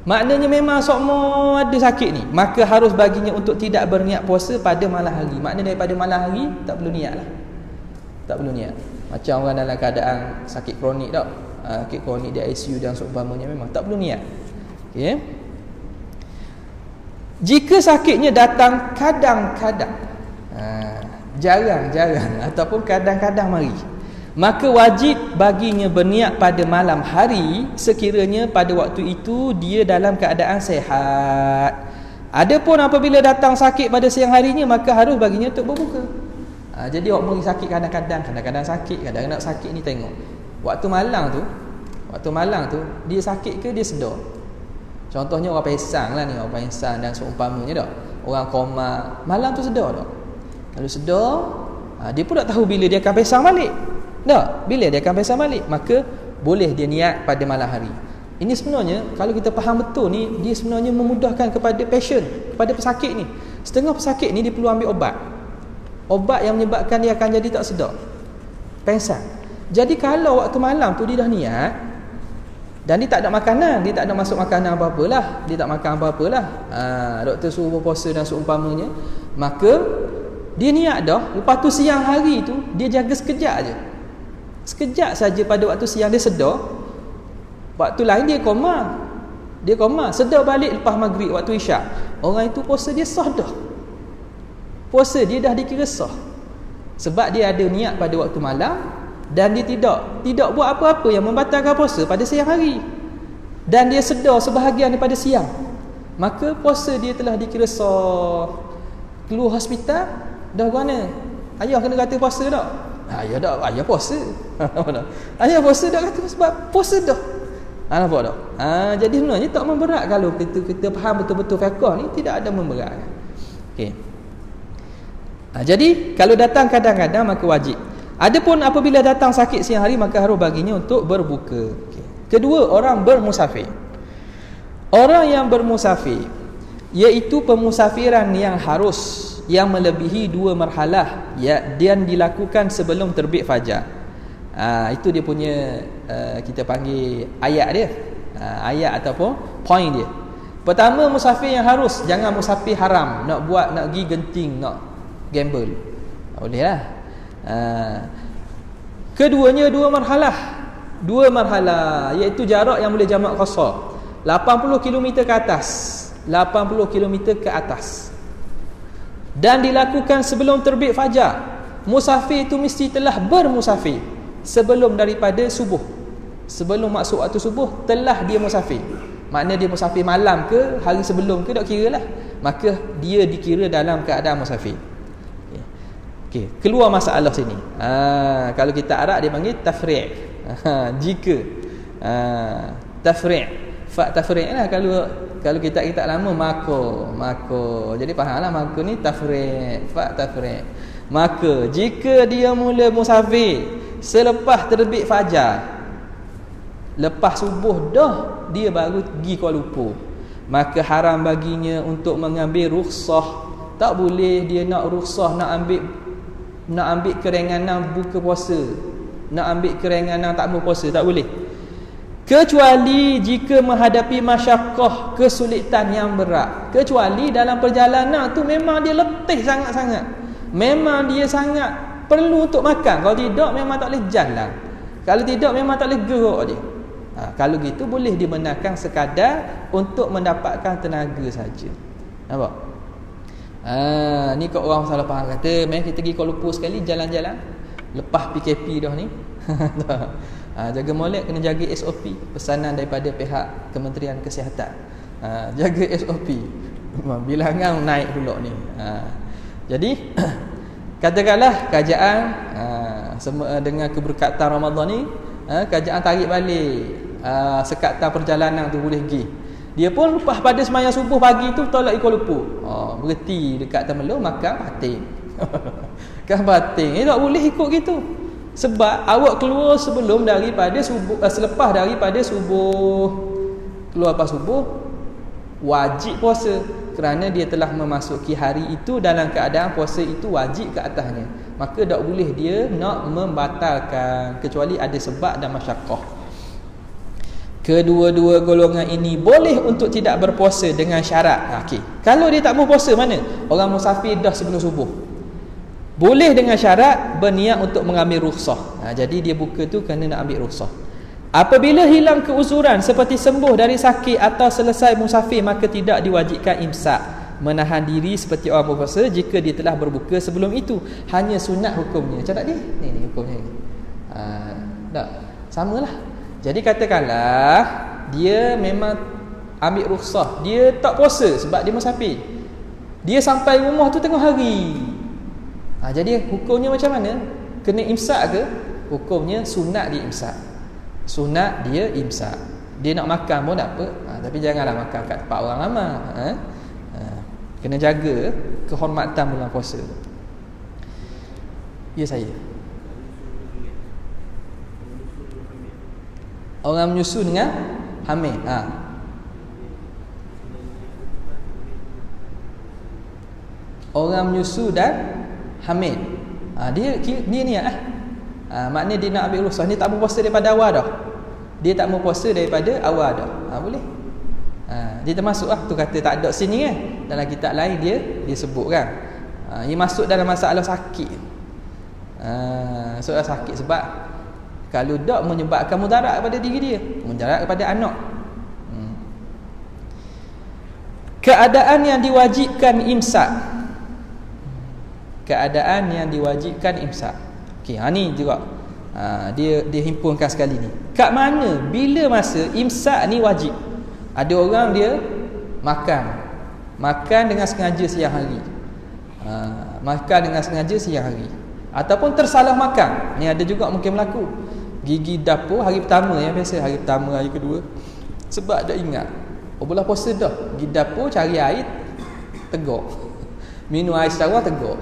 maknanya memang semua ada sakit ni, maka harus baginya untuk tidak berniat puasa pada malam hari. Maknanya daripada malam hari tak perlu niat lah, tak perlu niat. Macam orang dalam keadaan sakit kronik tak, sakit kronik di ICU dan seumpamanya, memang tak perlu niat. Okay. Jika sakitnya datang kadang-kadang, jarang-jarang, ataupun kadang-kadang mari, maka wajib baginya berniat pada malam hari sekiranya pada waktu itu dia dalam keadaan sehat. Adapun apabila datang sakit pada siang harinya, maka harus baginya untuk berbuka. Jadi orang mari sakit kadang-kadang sakit, kadang-kadang sakit ni tengok. Waktu malam tu dia sakit ke dia sedar? Contohnya orang pesang lah ni, orang pesang dan seumpamanya dah. Orang koma, malam tu sedar tak? Kalau sedar, dia pun tak tahu bila dia akan pesang balik. Tak, bila dia akan pesang balik, maka boleh dia niat pada malam hari. Ini sebenarnya kalau kita faham betul ni, dia sebenarnya memudahkan kepada patient, kepada pesakit ni. Setengah pesakit ni dia perlu ambil ubat yang menyebabkan dia akan jadi tak sedar, pesang. Jadi kalau waktu malam tu dia dah niat dan dia tak ada makanan, dia tak ada masuk makanan apa-apalah, dia tak makan apa-apalah, doktor suruh berpuasa dan seumpamanya, maka dia niat dah. Lepas tu siang hari tu dia jaga sekejap saja pada waktu siang dia sedar. Waktu lain dia koma, sedar balik lepas maghrib waktu isyak. Orang itu puasa dia sah dah, puasa dia dah dikira sah, sebab dia ada niat pada waktu malam dan dia tidak buat apa-apa yang membatalkan puasa pada siang hari, dan dia sedar sebahagian daripada siang, maka puasa dia telah dikira sah. Keluar hospital dah mana? Ayah kena kata puasa tak? Ya dah, ayah puasa. Ayah puasa dah kata sebab puasa dah. Nampak tak? Jadi sebenarnya tak memberat kalau kita faham betul-betul fiqh ni, tidak ada memberatkan. Okey. Jadi kalau datang kadang-kadang maka wajib. Adapun apabila datang sakit siang hari maka harus baginya untuk berbuka. Okay. Kedua, orang bermusafir. Orang yang bermusafir iaitu pemusafiran yang harus, yang melebihi 2 marhalah dan dilakukan sebelum terbit fajar. Itu dia punya kita panggil ayat dia. Ayat ataupun point dia. Pertama, musafir yang harus, jangan musafir haram, nak pergi genting, nak gamble. Tak boleh lah. Keduanya 2 marhalah iaitu jarak yang boleh jamak qasar 80 km ke atas, 80 km ke atas, dan dilakukan sebelum terbit fajar. Musafir itu mesti telah bermusafir sebelum daripada subuh, sebelum masuk waktu subuh telah dia musafir. Makna dia musafir malam ke hari sebelum ke tak kira lah, maka dia dikira dalam keadaan musafir. Okay. Keluar masalah sini. Kalau kita Arab dia panggil tafri'. Jika tafri', fa tafri' lah. Kalau kita lama mako. Jadi fahamlah mako ni tafri', fa tafri'. Maka jika dia mula musafir selepas terbit fajar, lepas subuh dah dia baru pergi Kuala Lumpur, maka haram baginya untuk mengambil rukhsah. Tak boleh dia nak rukhsah, nak ambil keringanan buka puasa, nak ambil keringanan tak berpuasa, tak boleh. Kecuali jika menghadapi masyaqqah, kesulitan yang berat. Kecuali dalam perjalanan tu memang dia letih sangat-sangat, memang dia sangat perlu untuk makan. Kalau tidak memang tak boleh jalan, kalau tidak memang tak boleh gerak dia. Kalau gitu boleh dibenarkan sekadar untuk mendapatkan tenaga saja. Nampak? Ni kau orang salah faham, kata main kita pergi Kuala Lumpur sekali jalan-jalan lepas PKP dah ni. Jaga molek kena jaga SOP, pesanan daripada pihak Kementerian Kesihatan. Jaga SOP, bilangan naik pula ni. Jadi katakanlah kerajaan dengan keberkatan Ramadan ni, kerajaan tarik balik sekatan perjalanan tu boleh pergi. Dia pun lepas pada semayang subuh pagi tu tolak Kuala Lumpur. Berhenti dekat Temerloh makan batin. Kan batin. Tak boleh ikut gitu. Sebab awak keluar sebelum daripada subuh, selepas daripada subuh. Keluar lepas subuh wajib puasa, kerana dia telah memasuki hari itu dalam keadaan puasa itu wajib ke atasnya. Maka tak boleh dia nak membatalkan kecuali ada sebab dan masyaqqah. Kedua-dua golongan ini boleh untuk tidak berpuasa dengan syarat. Okey. Kalau dia tak berpuasa mana? Orang musafir dah sebelum subuh. Boleh dengan syarat berniat untuk mengambil rukhsah. Jadi dia buka tu kerana nak ambil rukhsah. Apabila hilang keuzuran seperti sembuh dari sakit atau selesai musafir, maka tidak diwajibkan imsak, menahan diri seperti orang berpuasa jika dia telah berbuka sebelum itu. Hanya sunat hukumnya. Macam tak dia? Ni hukumnya. Tak. Samalah. Jadi katakanlah dia memang ambil rukhsah, dia tak puasa sebab dia musafir. Dia sampai rumah tu tengah hari. Jadi hukumnya macam mana? Kena imsak ke? Hukumnya sunat dia imsak. Sunat dia imsak. Dia nak makan pun tak apa, tapi janganlah makan kat tempat orang ramai. Kena jaga kehormatan bulan puasa. Ya saya. Orang menyusu dengan hamil. Orang menyusu dan hamil. Dia ni maknanya dia nak ambil rukhsah. Dia tak berpuasa daripada awal dah. Dia tak berpuasa daripada awal dah. Boleh. Dia termasuk tu kata tak ada sini kan. Dalam kitab lain dia sebut kan. Dia masuk dalam masalah sakit. Soal sakit sebab kalau tak menyebabkan mudarat kepada diri dia, mudarat kepada anak. Keadaan yang diwajibkan imsak. Keadaan yang diwajibkan imsak. Okey, ni juga dia himpunkan sekali ni. Kat mana bila masa imsak ni wajib? Ada orang dia makan dengan sengaja siang hari. Makan dengan sengaja siang hari. Ataupun tersalah makan. Ni ada juga mungkin berlaku. Gigi dapur hari pertama yang biasa, hari pertama, hari kedua. Sebab dah ingat. Bulan puasa dah. Pergi dapur cari air, tegak. Minum air setara, tegak.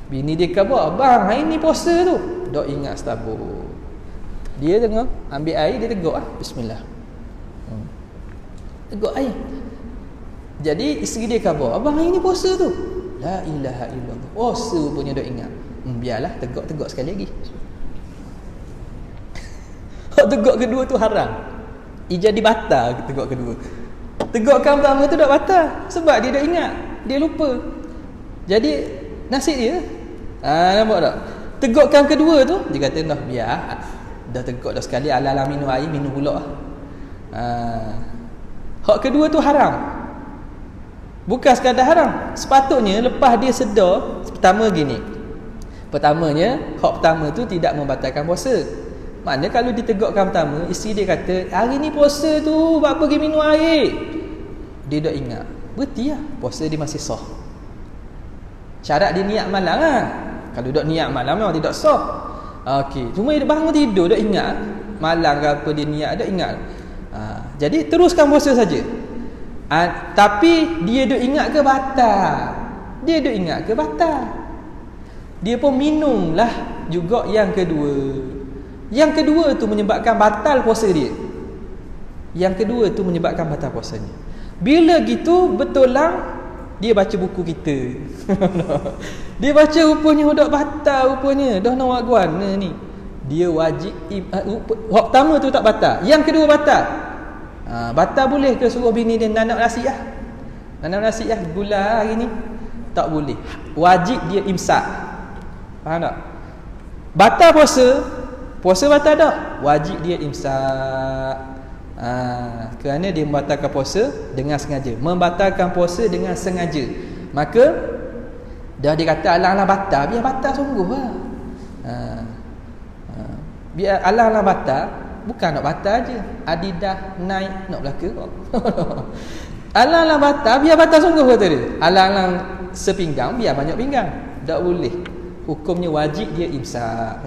Bini dia khabar, bang, hari ni puasa tu. Dah ingat setabur. Dia tengok, ambil air, dia tegak. Bismillah. Tegak air. Jadi isteri dia khabar, abang hari ni puasa tu. La ilaha illallah. Puasa punya dah ingat. Biarlah, tegak sekali lagi. Tegak kedua tu haram. Jadi batal tegak kedua. Tegakkan pertama tu dah batal sebab dia dah ingat, dia lupa. Jadi nasib dia. Nampak tak? Tegakkan kedua tu dia kata dah biar. Dah tegak dah sekali, ala-ala minum air, minum pula. Hak kedua tu haram. Bukan sekadar haram, sepatutnya lepas dia sedar. Pertamanya hak pertama tu tidak membatalkan puasa. Maknanya kalau ditegakkan pertama, isteri dia kata, hari ni puasa tu, buat pergi minum air. Dia dah ingat. Berarti lah, puasa dia masih sah. Syarat dia niat malam lah. Kalau tak niat malam memang tidak sah. Okey, cuma dia bangun tidur, dah ingat. Malam ke apa dia niat, dah ingat. Jadi teruskan puasa saja. Tapi dia dah ingat ke batal? Dia pun minumlah juga yang kedua. Yang kedua tu menyebabkan batal puasa dia. Bila gitu betul lah dia baca buku kita. Dia baca rupanya dah batal rupanya. Dah nak buat guana ni. Dia wajib hak pertama tu tak batal. Yang kedua batal. Batal boleh ke suruh bini dia nanap nasi lah. Gula hari ni. Tak boleh. Wajib dia imsak. Faham tak? Batal puasa batal tak? Wajib dia imsak. Kerana dia membatalkan puasa dengan sengaja. Maka dah dia kata alang-alang batal, biar batal sungguh lah. Biar alang-alang batal, bukan nak batal je. Adidas naik nak belaka kok. Alang-alang batal, biar batal sungguh kata dia. Alang-alang sepinggang, biar banyak pinggang. Tak boleh. Hukumnya wajib dia imsak.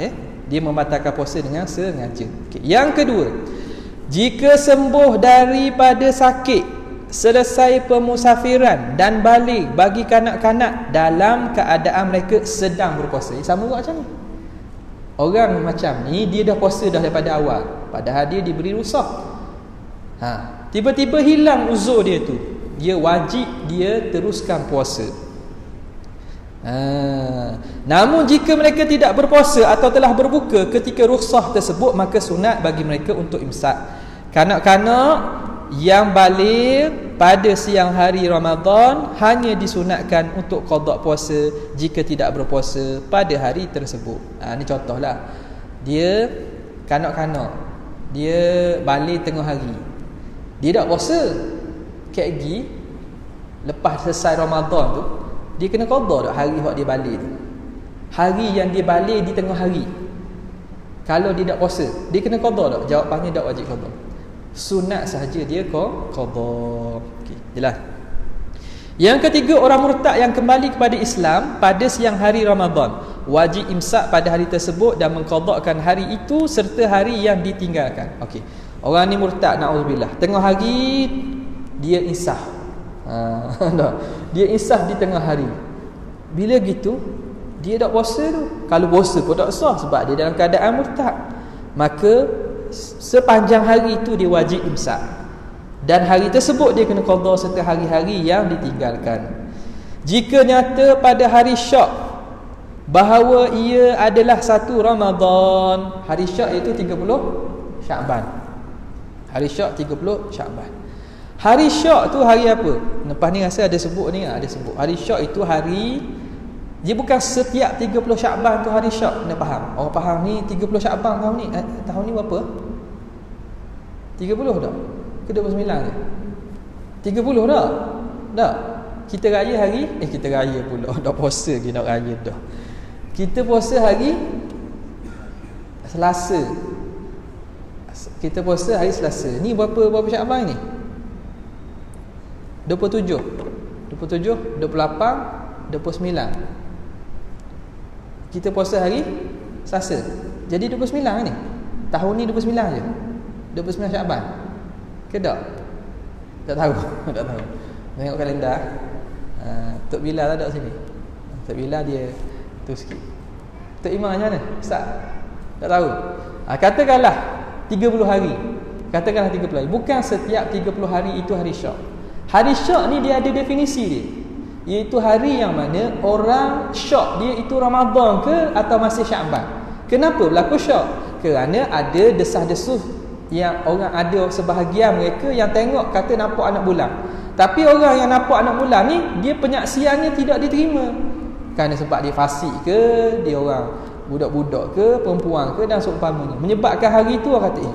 Dia membatalkan puasa dengan sengaja. Yang kedua, jika sembuh daripada sakit, selesai pemusafiran dan balik bagi kanak-kanak dalam keadaan mereka sedang berpuasa. Sama juga macam ni. Orang macam ni dia dah puasa dah daripada awal, padahal dia diberi rukhsah. Tiba-tiba hilang uzur dia tu. Dia wajib dia teruskan puasa. Namun jika mereka tidak berpuasa atau telah berbuka ketika rukhsah tersebut, maka sunat bagi mereka untuk imsak. Kanak-kanak yang balik pada siang hari Ramadan hanya disunatkan untuk qada puasa jika tidak berpuasa pada hari tersebut. Ni contohlah. Dia kanak-kanak, dia balik tengah hari, dia tak puasa. KG lepas selesai Ramadan tu, dia kena qada tak hari hak dia balik tu. Hari yang dia balik di tengah hari, kalau dia tak puasa, dia kena qada tak? Jawapannya tak wajib qada. Sunat sahaja dia qada. Okey, jelas. Yang ketiga, orang murtad yang kembali kepada Islam pada siang hari Ramadan wajib imsak pada hari tersebut dan mengqadakan hari itu serta hari yang ditinggalkan. Okey. Orang ni murtad, naudzubillah. Tengah hari dia insaf. Dia insaf di tengah hari. Bila gitu dia tak puasa tu. Kalau puasa pun tak sah sebab dia dalam keadaan murtad. Maka sepanjang hari itu dia wajib imsak. Dan hari tersebut dia kena qada serta hari-hari yang ditinggalkan. Jika nyata pada hari Syak bahawa ia adalah satu Ramadan, hari Syak iaitu 30 Syakban. Hari Syak 30 Syakban. Hari Syak tu hari apa? Lepas ni rasa ada sebut ni, ada sebut. Hari Syak itu hari, dia bukan setiap 30 Syakban tu hari Syak. Kena faham. Orang faham ni 30 Syakban tahun ni. Tahun ni berapa? 30 dah? Ke 29 je? 30 dah? Dah. Kita raya hari, kita raya pula. Dah puasa lagi nak raya dah. Kita puasa hari Selasa. Kita puasa hari Selasa. Ni berapa Syakban ni? 27, 28, 29. Kita puasa hari Selasa. Jadi 29 ni. Tahun ni 29 je. 29 Syaban. Ke tak? Tak tahu. Tak tahu. Tengok kalendar. Tok Bilal tak ada sini. Tok Bilal dia tu sikit. Tok Imam macam mana? Ustaz? Tak tahu. Katakanlah 30 hari. Katakanlah 30 hari. Bukan setiap 30 hari itu hari Syak. Hari Syak ni dia ada definisi dia. Iaitu hari yang mana orang Syak dia itu Ramadan ke atau masih Syaban. Kenapa berlaku Syak? Kerana ada desah-desuh yang orang ada sebahagian mereka yang tengok kata nampak anak bulan. Tapi orang yang nampak anak bulan ni dia penyaksiannya tidak diterima. Kerana sebab dia fasik ke, dia orang budak-budak ke, perempuan ke dan seumpamanya. Menyebabkan hari itu orang kata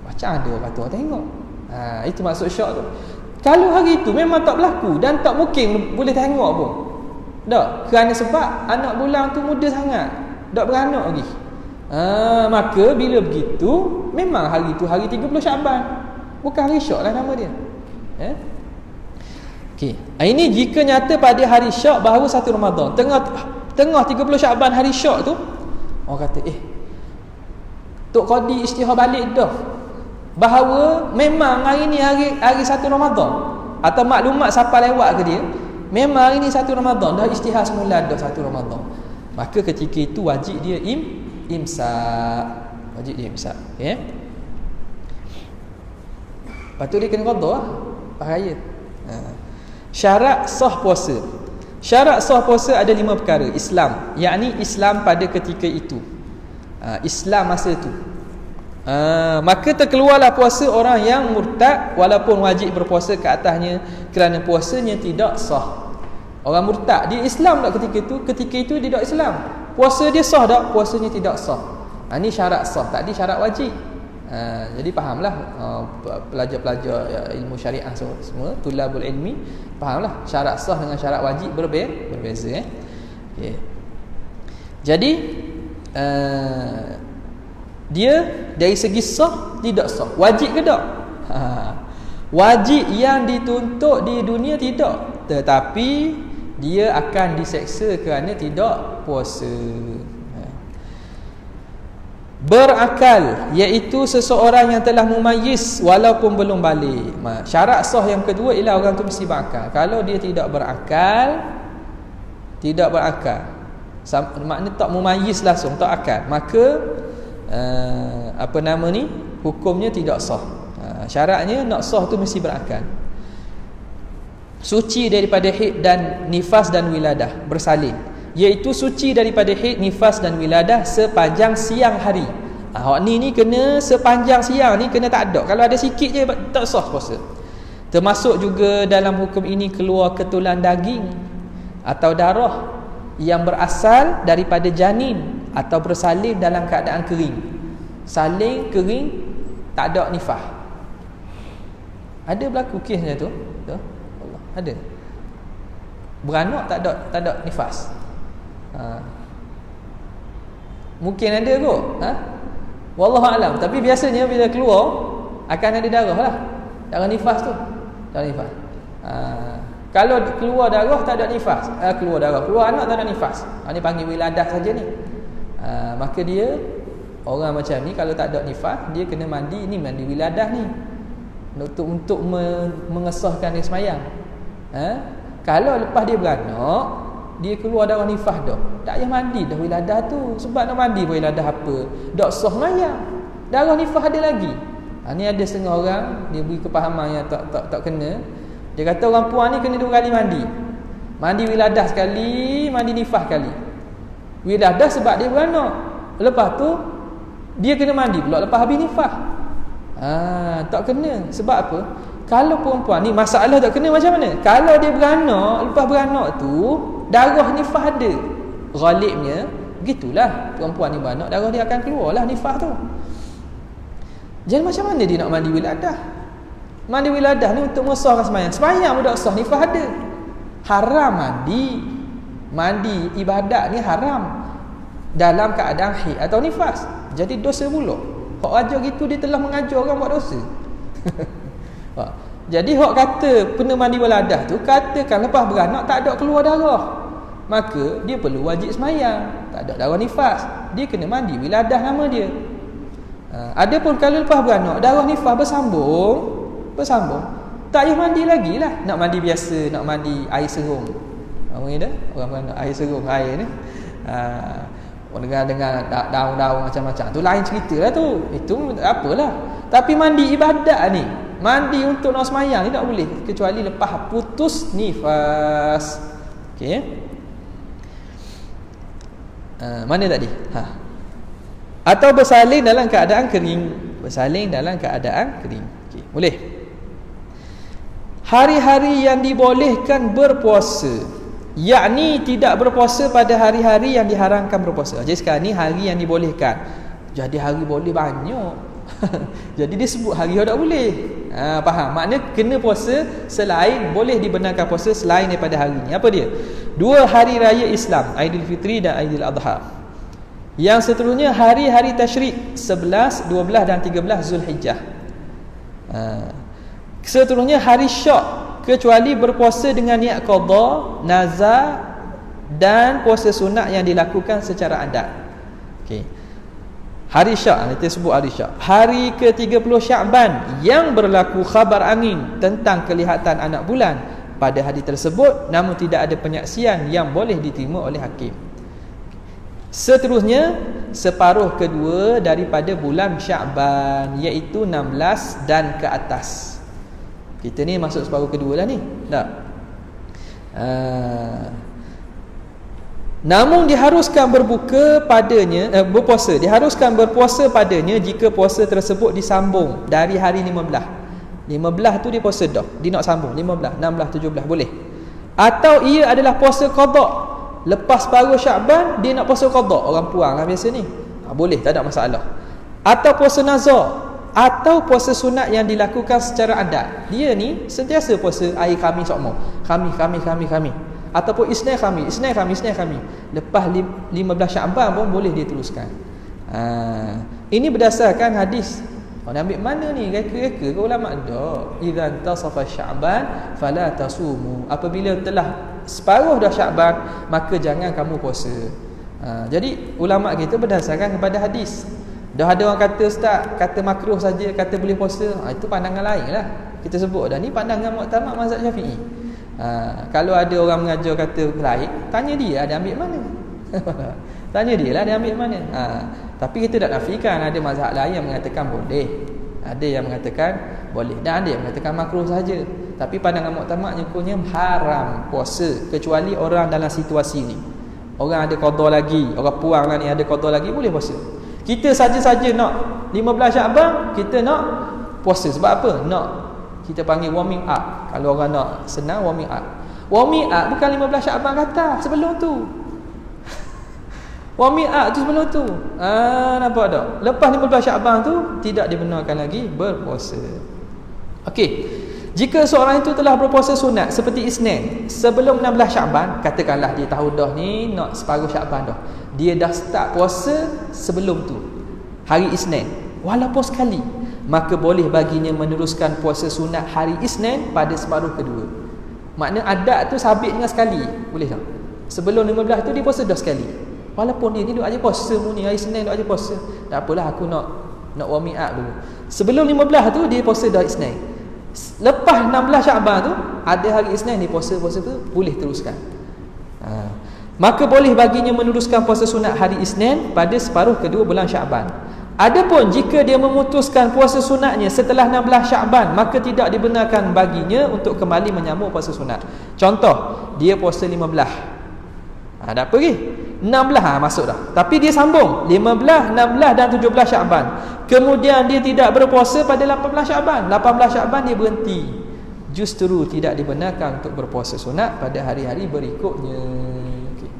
macam ada orang kata orang tengok. Itu maksud Syak tu. Kalau hari itu memang tak berlaku dan tak mungkin boleh tengok pun. Tak, kerana sebab anak bulan tu muda sangat, tak beranak lagi. Maka bila begitu memang hari itu hari 30 Syaban. Bukan hari Syak lah nama dia. Okey. Ini jika nyata pada hari Syak bahawa 1 Ramadan. Tengah 30 Syaban hari Syak tu orang kata Tok Qadi istihar balik dah bahawa memang hari ni hari 1 Ramadan, atau maklumat siapa lewat ke dia memang hari ni 1 Ramadan, dah istihar semula dah 1 Ramadan, maka ketika itu wajib dia imsak. Wajib dia imsak. Okay? Lepas tu dia kena qada lah raya. Syarat sah puasa. Syarat sah puasa ada 5 perkara. Islam, yakni Islam pada ketika itu, Islam masa itu. Maka terkeluarlah puasa orang yang murtad walaupun wajib berpuasa ke atasnya kerana puasanya tidak sah. Orang murtad dia Islam tak ketika itu dia tak Islam. Puasa dia sah tak? Puasanya tidak sah. Ini syarat sah. Tadi syarat wajib. Jadi fahamlah pelajar-pelajar ilmu syariah semua, tulabul ilmi, fahamlah syarat sah dengan syarat wajib berbeza. Okay. Jadi dia dari segi sah tidak sah. Wajib ke tak? Wajib yang dituntut di dunia tidak, tetapi dia akan diseksa kerana tidak puasa. Berakal, iaitu seseorang yang telah mumayyiz walaupun belum balik. Syarat sah yang kedua ialah orang tu mesti berakal. Kalau dia tidak berakal, maknanya tak mumayyiz langsung, tak akal, maka hukumnya tidak sah. Syaratnya nak sah tu mesti berakal. Suci daripada haid dan nifas dan wiladah, bersalin, iaitu suci daripada haid, nifas dan wiladah sepanjang siang hari. Hak ni kena sepanjang siang ni kena tak ada. Kalau ada sikit je tak sah puasa. Termasuk juga dalam hukum ini keluar ketulan daging atau darah yang berasal daripada janin atau bersalin dalam keadaan kering. Salin kering, tak ada nifas. Ada berlaku kes macam tu? Allah, ada. Beranak tak ada nifas. Mungkin ada kot. Wallahualam. Tapi biasanya bila keluar akan ada darah lah. Darah nifas tu. Darah nifas. Kalau keluar darah tak ada nifas. Keluar anak tak ada nifas. Ini panggil wiladah saja ni. Maka dia orang macam ni kalau tak ada nifas, dia kena mandi. Ni mandi wiladah ni. Untuk mengesahkan dia semayang. Kalau lepas dia beranak, dia keluar darah nifas dah, tak payah mandi dah wiladah tu. Sebab nak mandi wiladah apa? Tak sah semayang. Darah nifas ada lagi. Ni ada setengah orang dia beri kepahaman yang tak kena. Dia kata orang puan ni kena 2 kali mandi. Mandi wiladah sekali, mandi nifas sekali. Wiladah sebab dia beranak. Lepas tu dia kena mandi pula lepas habis nifas. Tak kena. Sebab apa? Kalau perempuan ni masalah tak kena macam mana? Kalau dia beranak, lepas beranak tu darah nifas ada. Ghalibnya begitulah, perempuan ni beranak darah dia akan keluarlah nifas tu. Jadi macam mana dia nak mandi wiladah? Mandi wiladah ni untuk mengesahkan sembahyang. Sembahyang pun tak sah, nifas ada. Haram mandi ibadat ni haram dalam keadaan haid atau nifas. Jadi dosa pula. Hak ajar gitu dia telah mengajar orang buat dosa. Jadi hak kata kena mandi wiladah tu, katakan lepas beranak tak ada keluar darah. maka dia perlu wajib semayang. Tak ada darah nifas, dia kena mandi wiladah nama dia. Adapun kalau lepas beranak darah nifas bersambung, tak payah mandi lagi lah. Nak mandi biasa, nak mandi air serung. Orang dah, orang beranak air serung, air ni. Dengan daun-daun macam-macam tu lain cerita lah tu. Itu apalah. Tapi mandi ibadat ni, mandi untuk nak semayang ni tak boleh kecuali lepas putus nifas. Okey. Mana tadi? Atau bersalin dalam keadaan kering. Bersalin dalam keadaan kering. Okey, boleh. Hari-hari yang dibolehkan berpuasa, yakni tidak berpuasa pada hari-hari yang diharamkan berpuasa. Jadi sekarang ni hari yang dibolehkan. Jadi hari boleh banyak. Jadi dia sebut hari yang tak boleh. Faham? Maknanya kena puasa selain, boleh dibenarkan puasa selain daripada hari ni. Apa dia? 2 hari raya Islam, Aidilfitri dan Aidil Adha. Yang seterusnya hari-hari tasyrik 11, 12 dan 13 Zulhijjah. Seterusnya hari Syak, kecuali berpuasa dengan niat qada, nazar dan puasa sunat yang dilakukan secara adat. Okey. Hari Syak, kita sebut hari Syak. Hari ke-30 Syakban yang berlaku khabar angin tentang kelihatan anak bulan pada hari tersebut, namun tidak ada penyaksian yang boleh diterima oleh hakim. Seterusnya separuh kedua daripada bulan Syakban, iaitu 16 dan ke atas. Kita ni masuk separuh kedua lah ni. Tak? Namun diharuskan berbuka padanya, berpuasa. Diharuskan berpuasa padanya jika puasa tersebut disambung dari hari 15. 15 tu dia puasa dah. Dia nak sambung 15, 16, 17 boleh. Atau ia adalah puasa qada. Lepas separuh Syakban dia nak puasa qada. Orang puang lah biasa ni. Boleh, tak ada masalah. Atau puasa nazar, atau puasa sunat yang dilakukan secara adat. Dia ni sentiasa puasa hari Khamis sokmo. Khamis. Ataupun Isnin Khamis. Lepas 15 Syakban pun boleh dia teruskan. Ini berdasarkan hadis. Orang ambil mana ni? Reka-reka ke ulama? Tak. Idza tasafa Syakban fala tasumu. Apabila telah separuh dah Syakban, maka jangan kamu puasa. Jadi ulama kita berdasarkan kepada hadis. Dah ada orang kata ustaz, kata makruh saja, kata boleh puasa. Itu pandangan lain lah. Kita sebut dah ni pandangan muktamad mazhab Syafi'i. Kalau ada orang mengajar kata lain, tanya dia ada ambil mana. Tanya dia lah dia ambil mana. Tapi kita tak nafikan ada mazhab lain yang mengatakan boleh, ada yang mengatakan boleh, dan ada yang mengatakan makruh saja. Tapi pandangan muktamad nyukurnya haram puasa kecuali orang dalam situasi ni. Orang ada qada lagi, orang puang lah ni ada qada lagi, boleh puasa. Kita saja-saja nak 15 Syakban, kita nak puasa. Sebab apa? Nak, kita panggil warming up. Kalau orang nak senang, warming up. Warming up bukan 15 Syakban kata, sebelum tu. Warming up tu sebelum tu. Nampak tak? Lepas 15 Syakban tu tidak dibenarkan lagi berpuasa. Okey. Jika seorang itu telah berpuasa sunat seperti Isnin sebelum 16 Syakban, katakanlah dia tahu dah ni nak separuh Syakban dah, dia dah start puasa sebelum tu, hari Isnin, walaupun sekali, maka boleh baginya meneruskan puasa sunat hari Isnin pada separuh kedua. Makna adat tu sabit dengan sekali, boleh tak? Sebelum 15 tu dia puasa dah sekali, walaupun dia duduk aja puasa ni, hari Isnin duduk aja puasa, tak apalah aku nak warming up dulu. Sebelum 15 tu dia puasa dah Isnin. Lepas 16 Syakban tu ada hari Isnin ni puasa tu boleh teruskan. Maka boleh baginya meneruskan puasa sunat hari Isnin pada separuh kedua bulan Syakban. Adapun jika dia memutuskan puasa sunatnya setelah 16 Syakban, maka tidak dibenarkan baginya untuk kembali menyambung puasa sunat. Contoh, dia puasa 15. Ada apa lagi? 16 masuk dah. Tapi dia sambung 15, 16 dan 17 Syakban. Kemudian dia tidak berpuasa pada 18 Syakban. 18 Syakban dia berhenti. Justru tidak dibenarkan untuk berpuasa sunat pada hari-hari berikutnya.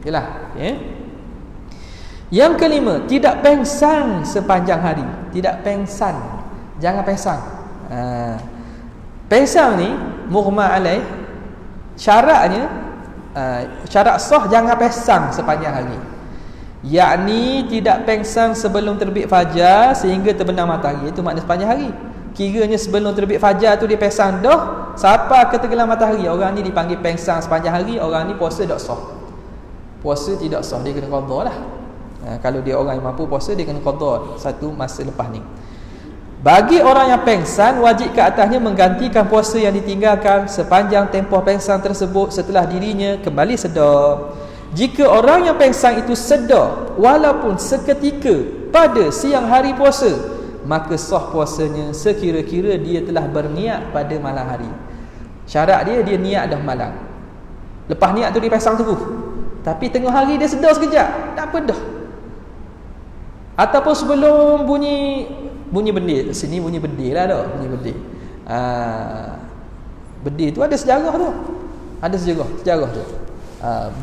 Okeylah, okey. Yang kelima, tidak pengsan sepanjang hari. Tidak pengsan. Jangan pengsan. Pengsan ni mughma alaih, syaratnya syarat sah jangan pengsan sepanjang hari. Yakni tidak pengsan sebelum terbit fajar sehingga terbenam matahari. Itu makna sepanjang hari. Kiranya sebelum terbit fajar tu dia pengsan dah sampai ke tenggelam matahari, orang ni dipanggil pengsan sepanjang hari, orang ni puasa dak sah. puasa tidak sah, dia kena qada lah. Kalau dia orang yang mampu puasa, dia kena qada satu masa lepas ni. Bagi orang yang pengsan, wajib ke atasnya menggantikan puasa yang ditinggalkan sepanjang tempoh pengsan tersebut setelah dirinya kembali sedar. Jika orang yang pengsan itu sedar walaupun seketika pada siang hari puasa, maka sah puasanya sekira-kira dia telah berniat pada malam hari. Syarat dia niat dah malam. Lepas niat tu dia pengsan terus. Tapi tengah hari dia sedar sekejap, tak apa dah. Ataupun sebelum bunyi bedil, sini bunyi bedil lah dah, bunyi bedil. Bedil tu ada sejarah tu. Ada sejarah tu.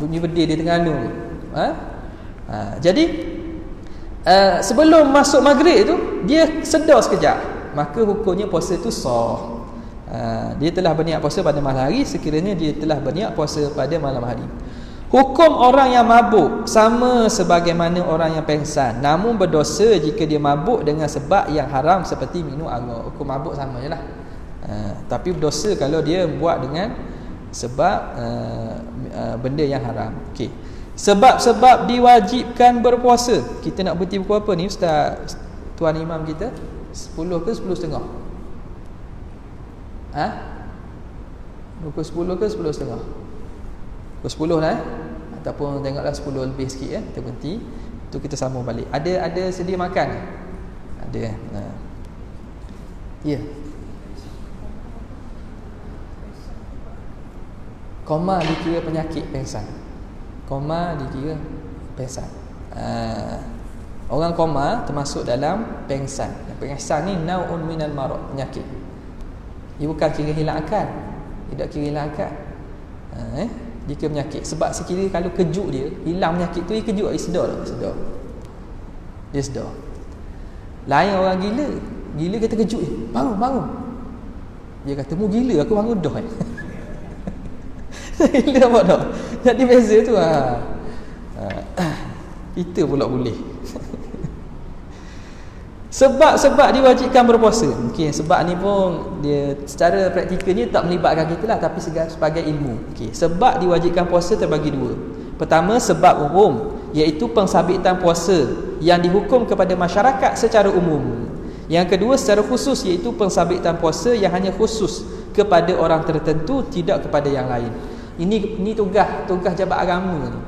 Bunyi bedil di Terengganu. Jadi sebelum masuk maghrib tu dia sedar sekejap, maka hukumnya puasa tu sah. Dia telah berniat puasa pada malam hari sekiranya dia telah berniat puasa pada malam hari. Hukum orang yang mabuk sama sebagaimana orang yang pengsan, namun berdosa jika dia mabuk dengan sebab yang haram seperti minum arak. Hukum mabuk sama je lah. Tapi berdosa kalau dia buat dengan sebab benda yang haram. Okey. Sebab-sebab diwajibkan berpuasa. Kita nak berhenti pukul apa ni Ustaz Tuan Imam kita? 10 ke 10.30? Pukul 10 ke 10.30? Pukul 10 lah ataupun tengoklah 10 lebih sikit kita berhenti, tu kita sambung balik. Ada sedia makan? Ada. Ya. Koma dikira penyakit pengsan. Koma dikira pengsan. Orang koma termasuk dalam pengsan. Pengsan ni naun minal marad, penyakit. Dia bukan kira hilang akal. Tidak kira hilang akal. Dia kira penyakit. Sebab sekiranya kalau kejut dia, hilang penyakit tu, dia kejut, dia sedar. Dia sedar. Lain orang gila. Gila kita kejut dia, bangun. Dia kata, mu gila, aku bangun dah. Gila apa dah? Jadi beza tu kita pula boleh. Sebab diwajibkan berpuasa. Okey, sebab ni pun dia secara praktikalnya tak melibatkan kita lah, tapi sebagai ilmu. Okey, sebab diwajibkan puasa terbagi dua. Pertama, sebab umum, iaitu pengsabitan puasa yang dihukum kepada masyarakat secara umum. Yang kedua, secara khusus, iaitu pengsabitan puasa yang hanya khusus kepada orang tertentu, tidak kepada yang lain. Ini tugas jabat agama ni.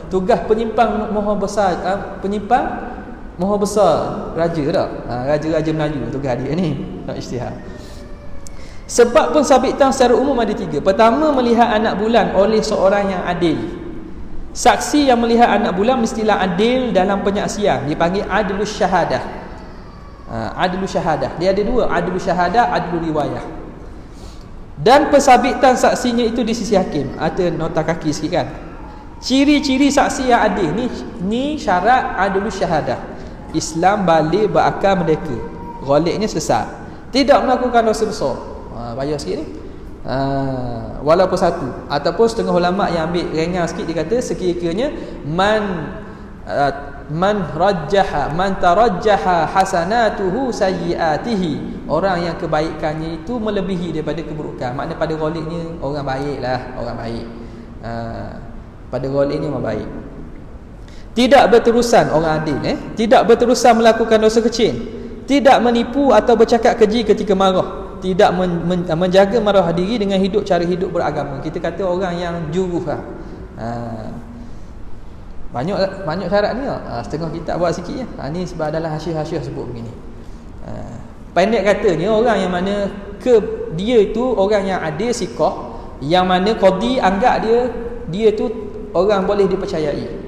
Tugas penyimpang maha besar, Maha besar raja tak? Raja-raja Melayu tugas dia ni nak isytihar. Sebab pensabitan secara umum ada tiga. Pertama, melihat anak bulan oleh seorang yang adil. Saksi yang melihat anak bulan mestilah adil dalam penyaksian, dipanggil adlus syahadah. Adlus syahadah, dia ada dua, adlus syahadah, adlus riwayah. Dan pensabitan saksinya itu di sisi hakim. Ada nota kaki sikit kan. Ciri-ciri saksi yang adil ni syarat adlus syahadah. Islam balik berakal merdeka, ghaliknya selesai, tidak melakukan dosa besar. Bayar sikit ni. Walaupun satu, ataupun setengah ulama yang ambil ringan sikit, dia kata sekiranya man tarajjaha hasanatuhu sayyiatihi, orang yang kebaikannya itu melebihi daripada keburukan. Maknanya pada ghaliknya orang baiklah, orang baik. Pada ghaliknya orang baik. Tidak berterusan, orang adil tidak berterusan melakukan dosa kecil, tidak menipu atau bercakap keji ketika marah, tidak menjaga marah diri dengan cara hidup beragama. Kita kata orang yang juruh lah. Banyak syarat ni setengah kita buat sikit je. Ni sebab adalah hasyih-hasyih sebut begini. Pendek katanya, orang yang mana dia itu orang yang adil, siqah, yang mana qadi anggap dia tu orang boleh dipercayai.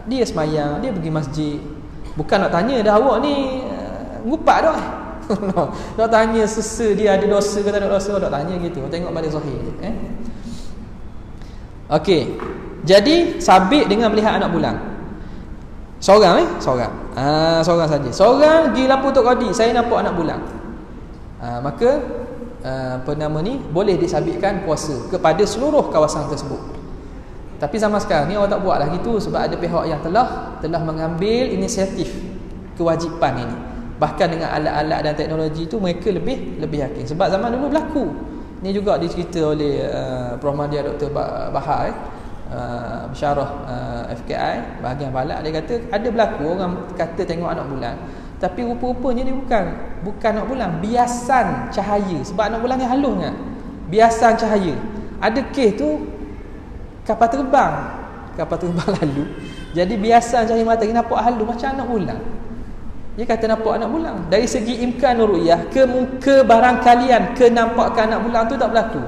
Dia semayang, dia pergi masjid. Bukan nak tanya dah awak ni ngupak dah. Nak tanya dia ada dosa ke tak ada dosa, tak tanya gitu. Tengok pada zahir. Okey. Jadi sabit dengan melihat anak bulan. Seorang seorang saja. Seorang pergi lapor tok qadi, saya nampak anak bulan. Maka boleh disabitkan puasa kepada seluruh kawasan tersebut. Tapi zaman sekarang ni orang tak buatlah gitu, sebab ada pihak yang telah mengambil inisiatif kewajipan ini. Bahkan dengan alat-alat dan teknologi itu mereka lebih yakin. Sebab zaman dulu berlaku. Ni juga dicerita oleh Prof. Madia Dr. Bahar. Syarah FKI bahagian balak, dia kata ada berlaku orang kata tengok anak bulan, tapi rupa-rupanya dia bukan anak bulan, biasan cahaya. Sebab anak bulan ni halus kan, biasan cahaya. Ada kes tu kapal terbang lalu, jadi biasan cahaya matahari nampak halus macam anak bulan. Dia kata nampak anak bulan. Dari segi imkan ru'yah, ke barangkalian kenampakan anak bulan tu tak berlaku.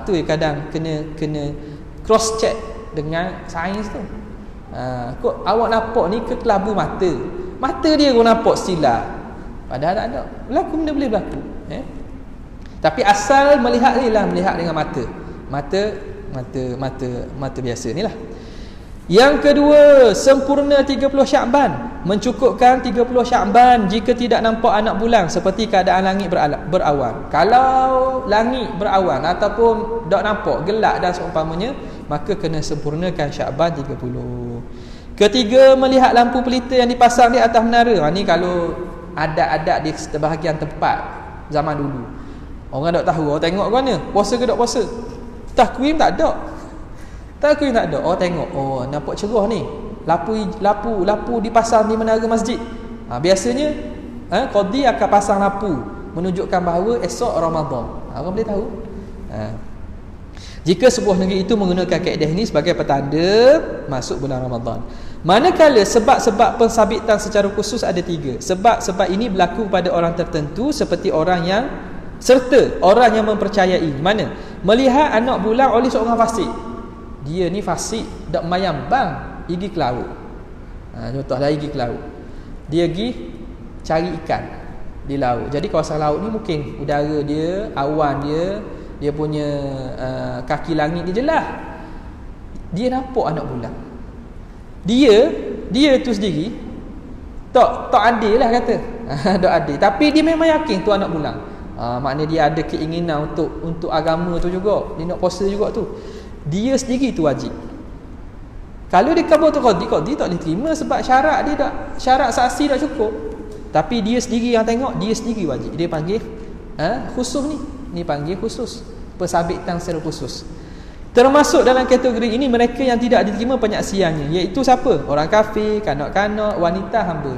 Tu kadang kena cross check dengan sains tu. Kok awak nampak ni ke kelabu mata dia kau nampak silap, padahal tak ada. Berlaku, benda boleh berlaku. Tapi asal melihat ni lah, melihat dengan mata biasa ni lah. Yang kedua, sempurna 30 Syakban, mencukupkan 30 Syakban jika tidak nampak anak bulan seperti keadaan langit berawan. Kalau langit berawan ataupun tak nampak, gelap dan seumpamanya, maka kena sempurnakan Syakban 30. Ketiga, melihat lampu pelita yang dipasang di atas menara. Ni kalau adat-adat di sebahagian tempat zaman dulu, orang tak tahu, orang tengok ke mana, puasa ke tak puasa, takwim tak ada. Orang tengok, nampak cerah ni, lapu dipasang di menara masjid. Biasanya qadi akan pasang lampu menunjukkan bahawa esok Ramadan. Orang boleh tahu. Jika sebuah negeri itu menggunakan kaedah ini sebagai petanda masuk bulan Ramadan. Manakala sebab-sebab pensabitan secara khusus ada 3. Sebab-sebab ini berlaku pada orang tertentu seperti orang yang mempercayai. Mana? Melihat anak bulan oleh seorang fasik. Dia ni fasik, dak mayam bang, pergi ke laut. Contohlah pergi ke laut. Dia pergi cari ikan di laut. Jadi kawasan laut ni mungkin udara dia, awan dia punya kaki langit dia jelas. Dia nampak anak bulan. Dia tu sendiri tak adil lah kata. Tak adil. Tapi dia memang yakin tu anak bulan. Maknanya dia ada keinginan untuk agama tu juga. Dia nak puasa juga tu. Dia sendiri tu wajib. Kalau dia kabur tu qadi tak boleh terima sebab syarat saksi tak cukup. Tapi dia sendiri yang tengok, dia sendiri wajib. Dia panggil khusus ni panggil khusus, pensabitan secara khusus. Termasuk dalam kategori ini mereka yang tidak diterima penyaksiannya, iaitu siapa? Orang kafir, kanak-kanak, wanita, hamba.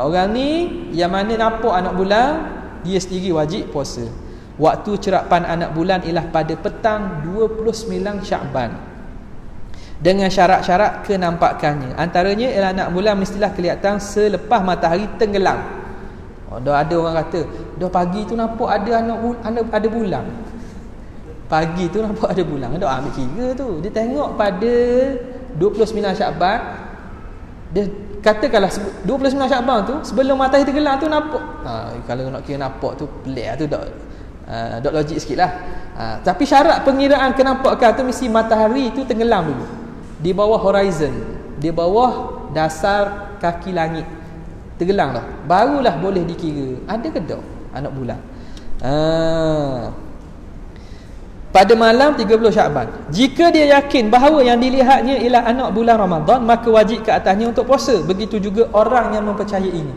Orang ni yang mana nampak anak bulan, dia sendiri wajib puasa. Waktu cerapan anak bulan ialah pada petang 29 Syakban dengan syarat-syarat kenampakannya. Antaranya ialah anak bulan mestilah kelihatan selepas matahari tenggelam. Dah ada orang kata, dah pagi tu nampak ada bulan. Pagi tu nampak ada bulan. Dah ambil kira tu. Dia tengok pada 29 Syakban. Dia katakanlah 29 Syakban tu sebelum matahari tenggelam tu nampak. Kalau nak kira nampak tu pelik tu, dok logik sikit lah. Tapi syarat pengiraan kenampakan tu mesti matahari tu tenggelam dulu di bawah horizon, di bawah dasar kaki langit, tenggelam dah, barulah boleh dikira ada ke tak anak bulan. Pada malam 30 Syakban, jika dia yakin bahawa yang dilihatnya ialah anak bulan Ramadan, maka wajib ke atasnya untuk puasa. Begitu juga orang yang mempercayainya.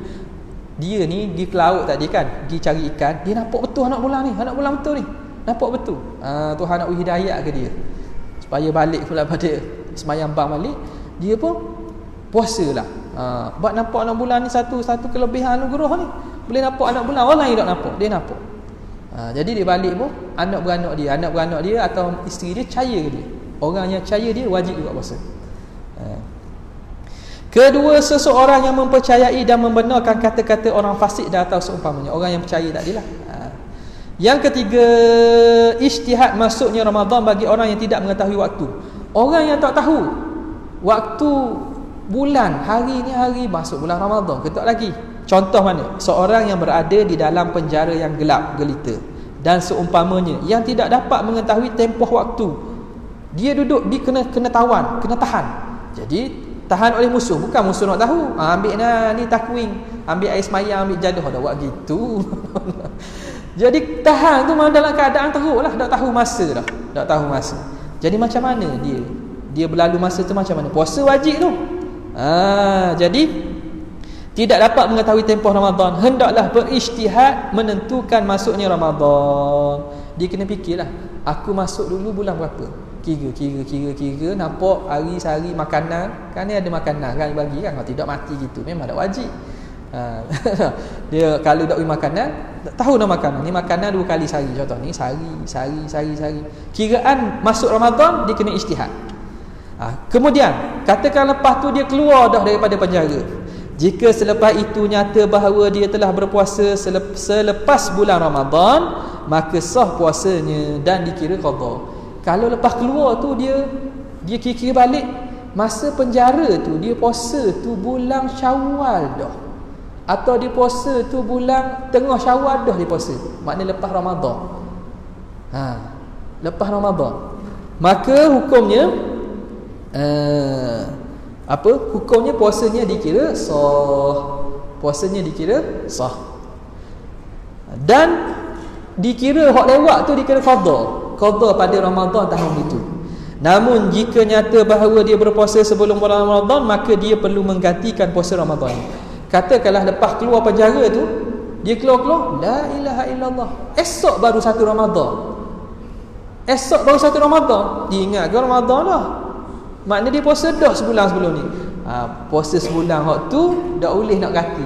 Dia ni pergi ke laut tadi kan, pergi cari ikan, dia nampak betul anak bulan betul ni, nampak betul. Tuhan nak beri hidayah ke dia supaya balik pula pada semayang bang balik, dia pun puasalah. Sebab nampak anak bulan ni satu kelebihan anugerah ni, boleh nampak anak bulan, orang lain tak nampak, dia nampak. Jadi dia balik pun anak beranak dia atau isteri dia percaya ke dia. Orang yang percaya dia wajib juga puasa. Kedua, seseorang yang mempercayai dan membenarkan kata-kata orang fasik dan atau seumpamanya. Orang yang percaya tadilah. Yang ketiga, ijtihad masuknya Ramadan bagi orang yang tidak mengetahui waktu. Orang yang tak tahu waktu bulan, hari ni hari masuk bulan Ramadan ke tak lagi. Contoh mana? Seorang yang berada di dalam penjara yang gelap gelita dan seumpamanya, yang tidak dapat mengetahui tempoh waktu. Dia duduk, dia kena tahan. Jadi tahan oleh musuh, bukan musuh nak tahu. Ambil ni takwing, ambil air semayang, ambil jaduh, dah buat gitu. Jadi tahan tu memang dalam keadaan teruk lah, tak tahu masa. Jadi macam mana dia berlalu masa tu, macam mana puasa wajib tu. Jadi tidak dapat mengetahui tempoh Ramadan, hendaklah berijtihad menentukan masuknya Ramadan. Dia kena fikirlah, aku masuk dulu bulan berapa, Kira nampak hari sehari makanan kan, ni ada makanan kan bagi kan, kalau tidak mati gitu memang tak wajib. Dia kalau tak bagi makanan, tahu dah makanan ni makanan 2 kali sehari, contoh ni sehari. Kiraan masuk Ramadan dia kena ijtihad. Kemudian katakan lepas tu dia keluar dah daripada penjara. Jika selepas itu nyata bahawa dia telah berpuasa selepas bulan Ramadan, maka sah puasanya dan dikira qada. Kalau lepas keluar tu dia kira balik masa penjara tu, dia puasa tu bulan Syawal dah, atau dia puasa tu bulan tengah Syawal dah dia puasa, maknanya lepas Ramadan. Lepas Ramadan, maka hukumnya hukumnya puasanya dikira sah. Puasanya dikira sah. Dan dikira hak lewat tu dikira qada pada Ramadan tahun itu. Namun jika nyata bahawa dia berpuasa sebelum bulan Ramadan, maka dia perlu menggantikan puasa Ramadan. Katakanlah lepas keluar penjara tu, dia keluar la ilaha illallah, esok baru 1 Ramadan. Esok baru 1 Ramadan, dia ingat ke Ramadan dah, maknanya dia puasa dah sebulan sebelum ni. Puasa sebulan hak tu tak boleh nak ganti.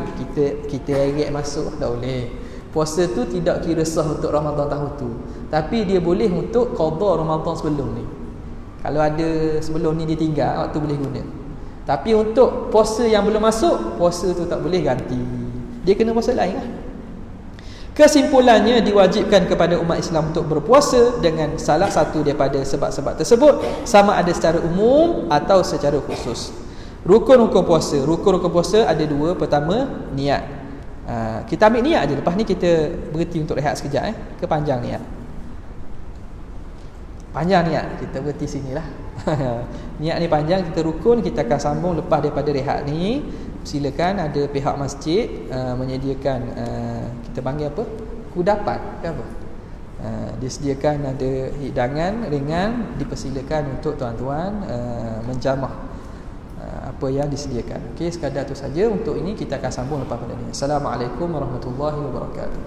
Kita erek masuk tak boleh. Puasa tu tidak kira sah untuk Ramadan tahun tu, tapi dia boleh untuk qada Ramadan sebelum ni. Kalau ada sebelum ni dia tinggal, waktu boleh guna. Tapi untuk puasa yang belum masuk, puasa tu tak boleh ganti, dia kena puasa lain lah. Kesimpulannya, diwajibkan kepada umat Islam untuk berpuasa dengan salah satu daripada sebab-sebab tersebut, sama ada secara umum atau secara khusus. Rukun-rukun puasa ada 2. Pertama, niat. Kita ambil niat aja. Lepas ni kita berhenti untuk rehat sekejap. Kepanjang niat. Panjang niat, kita berhenti sinilah. Niat ni panjang, kita rukun, kita akan sambung lepas daripada rehat ni. Silakan, ada pihak masjid menyediakan kita panggil apa? Kudapan ke apa? Disediakan ada hidangan ringan, dipersilakan untuk tuan-tuan menjamah apa yang disediakan. Okey, sekadar tu saja untuk ini, kita akan sambung lepas pada ni. Assalamualaikum warahmatullahi wabarakatuh.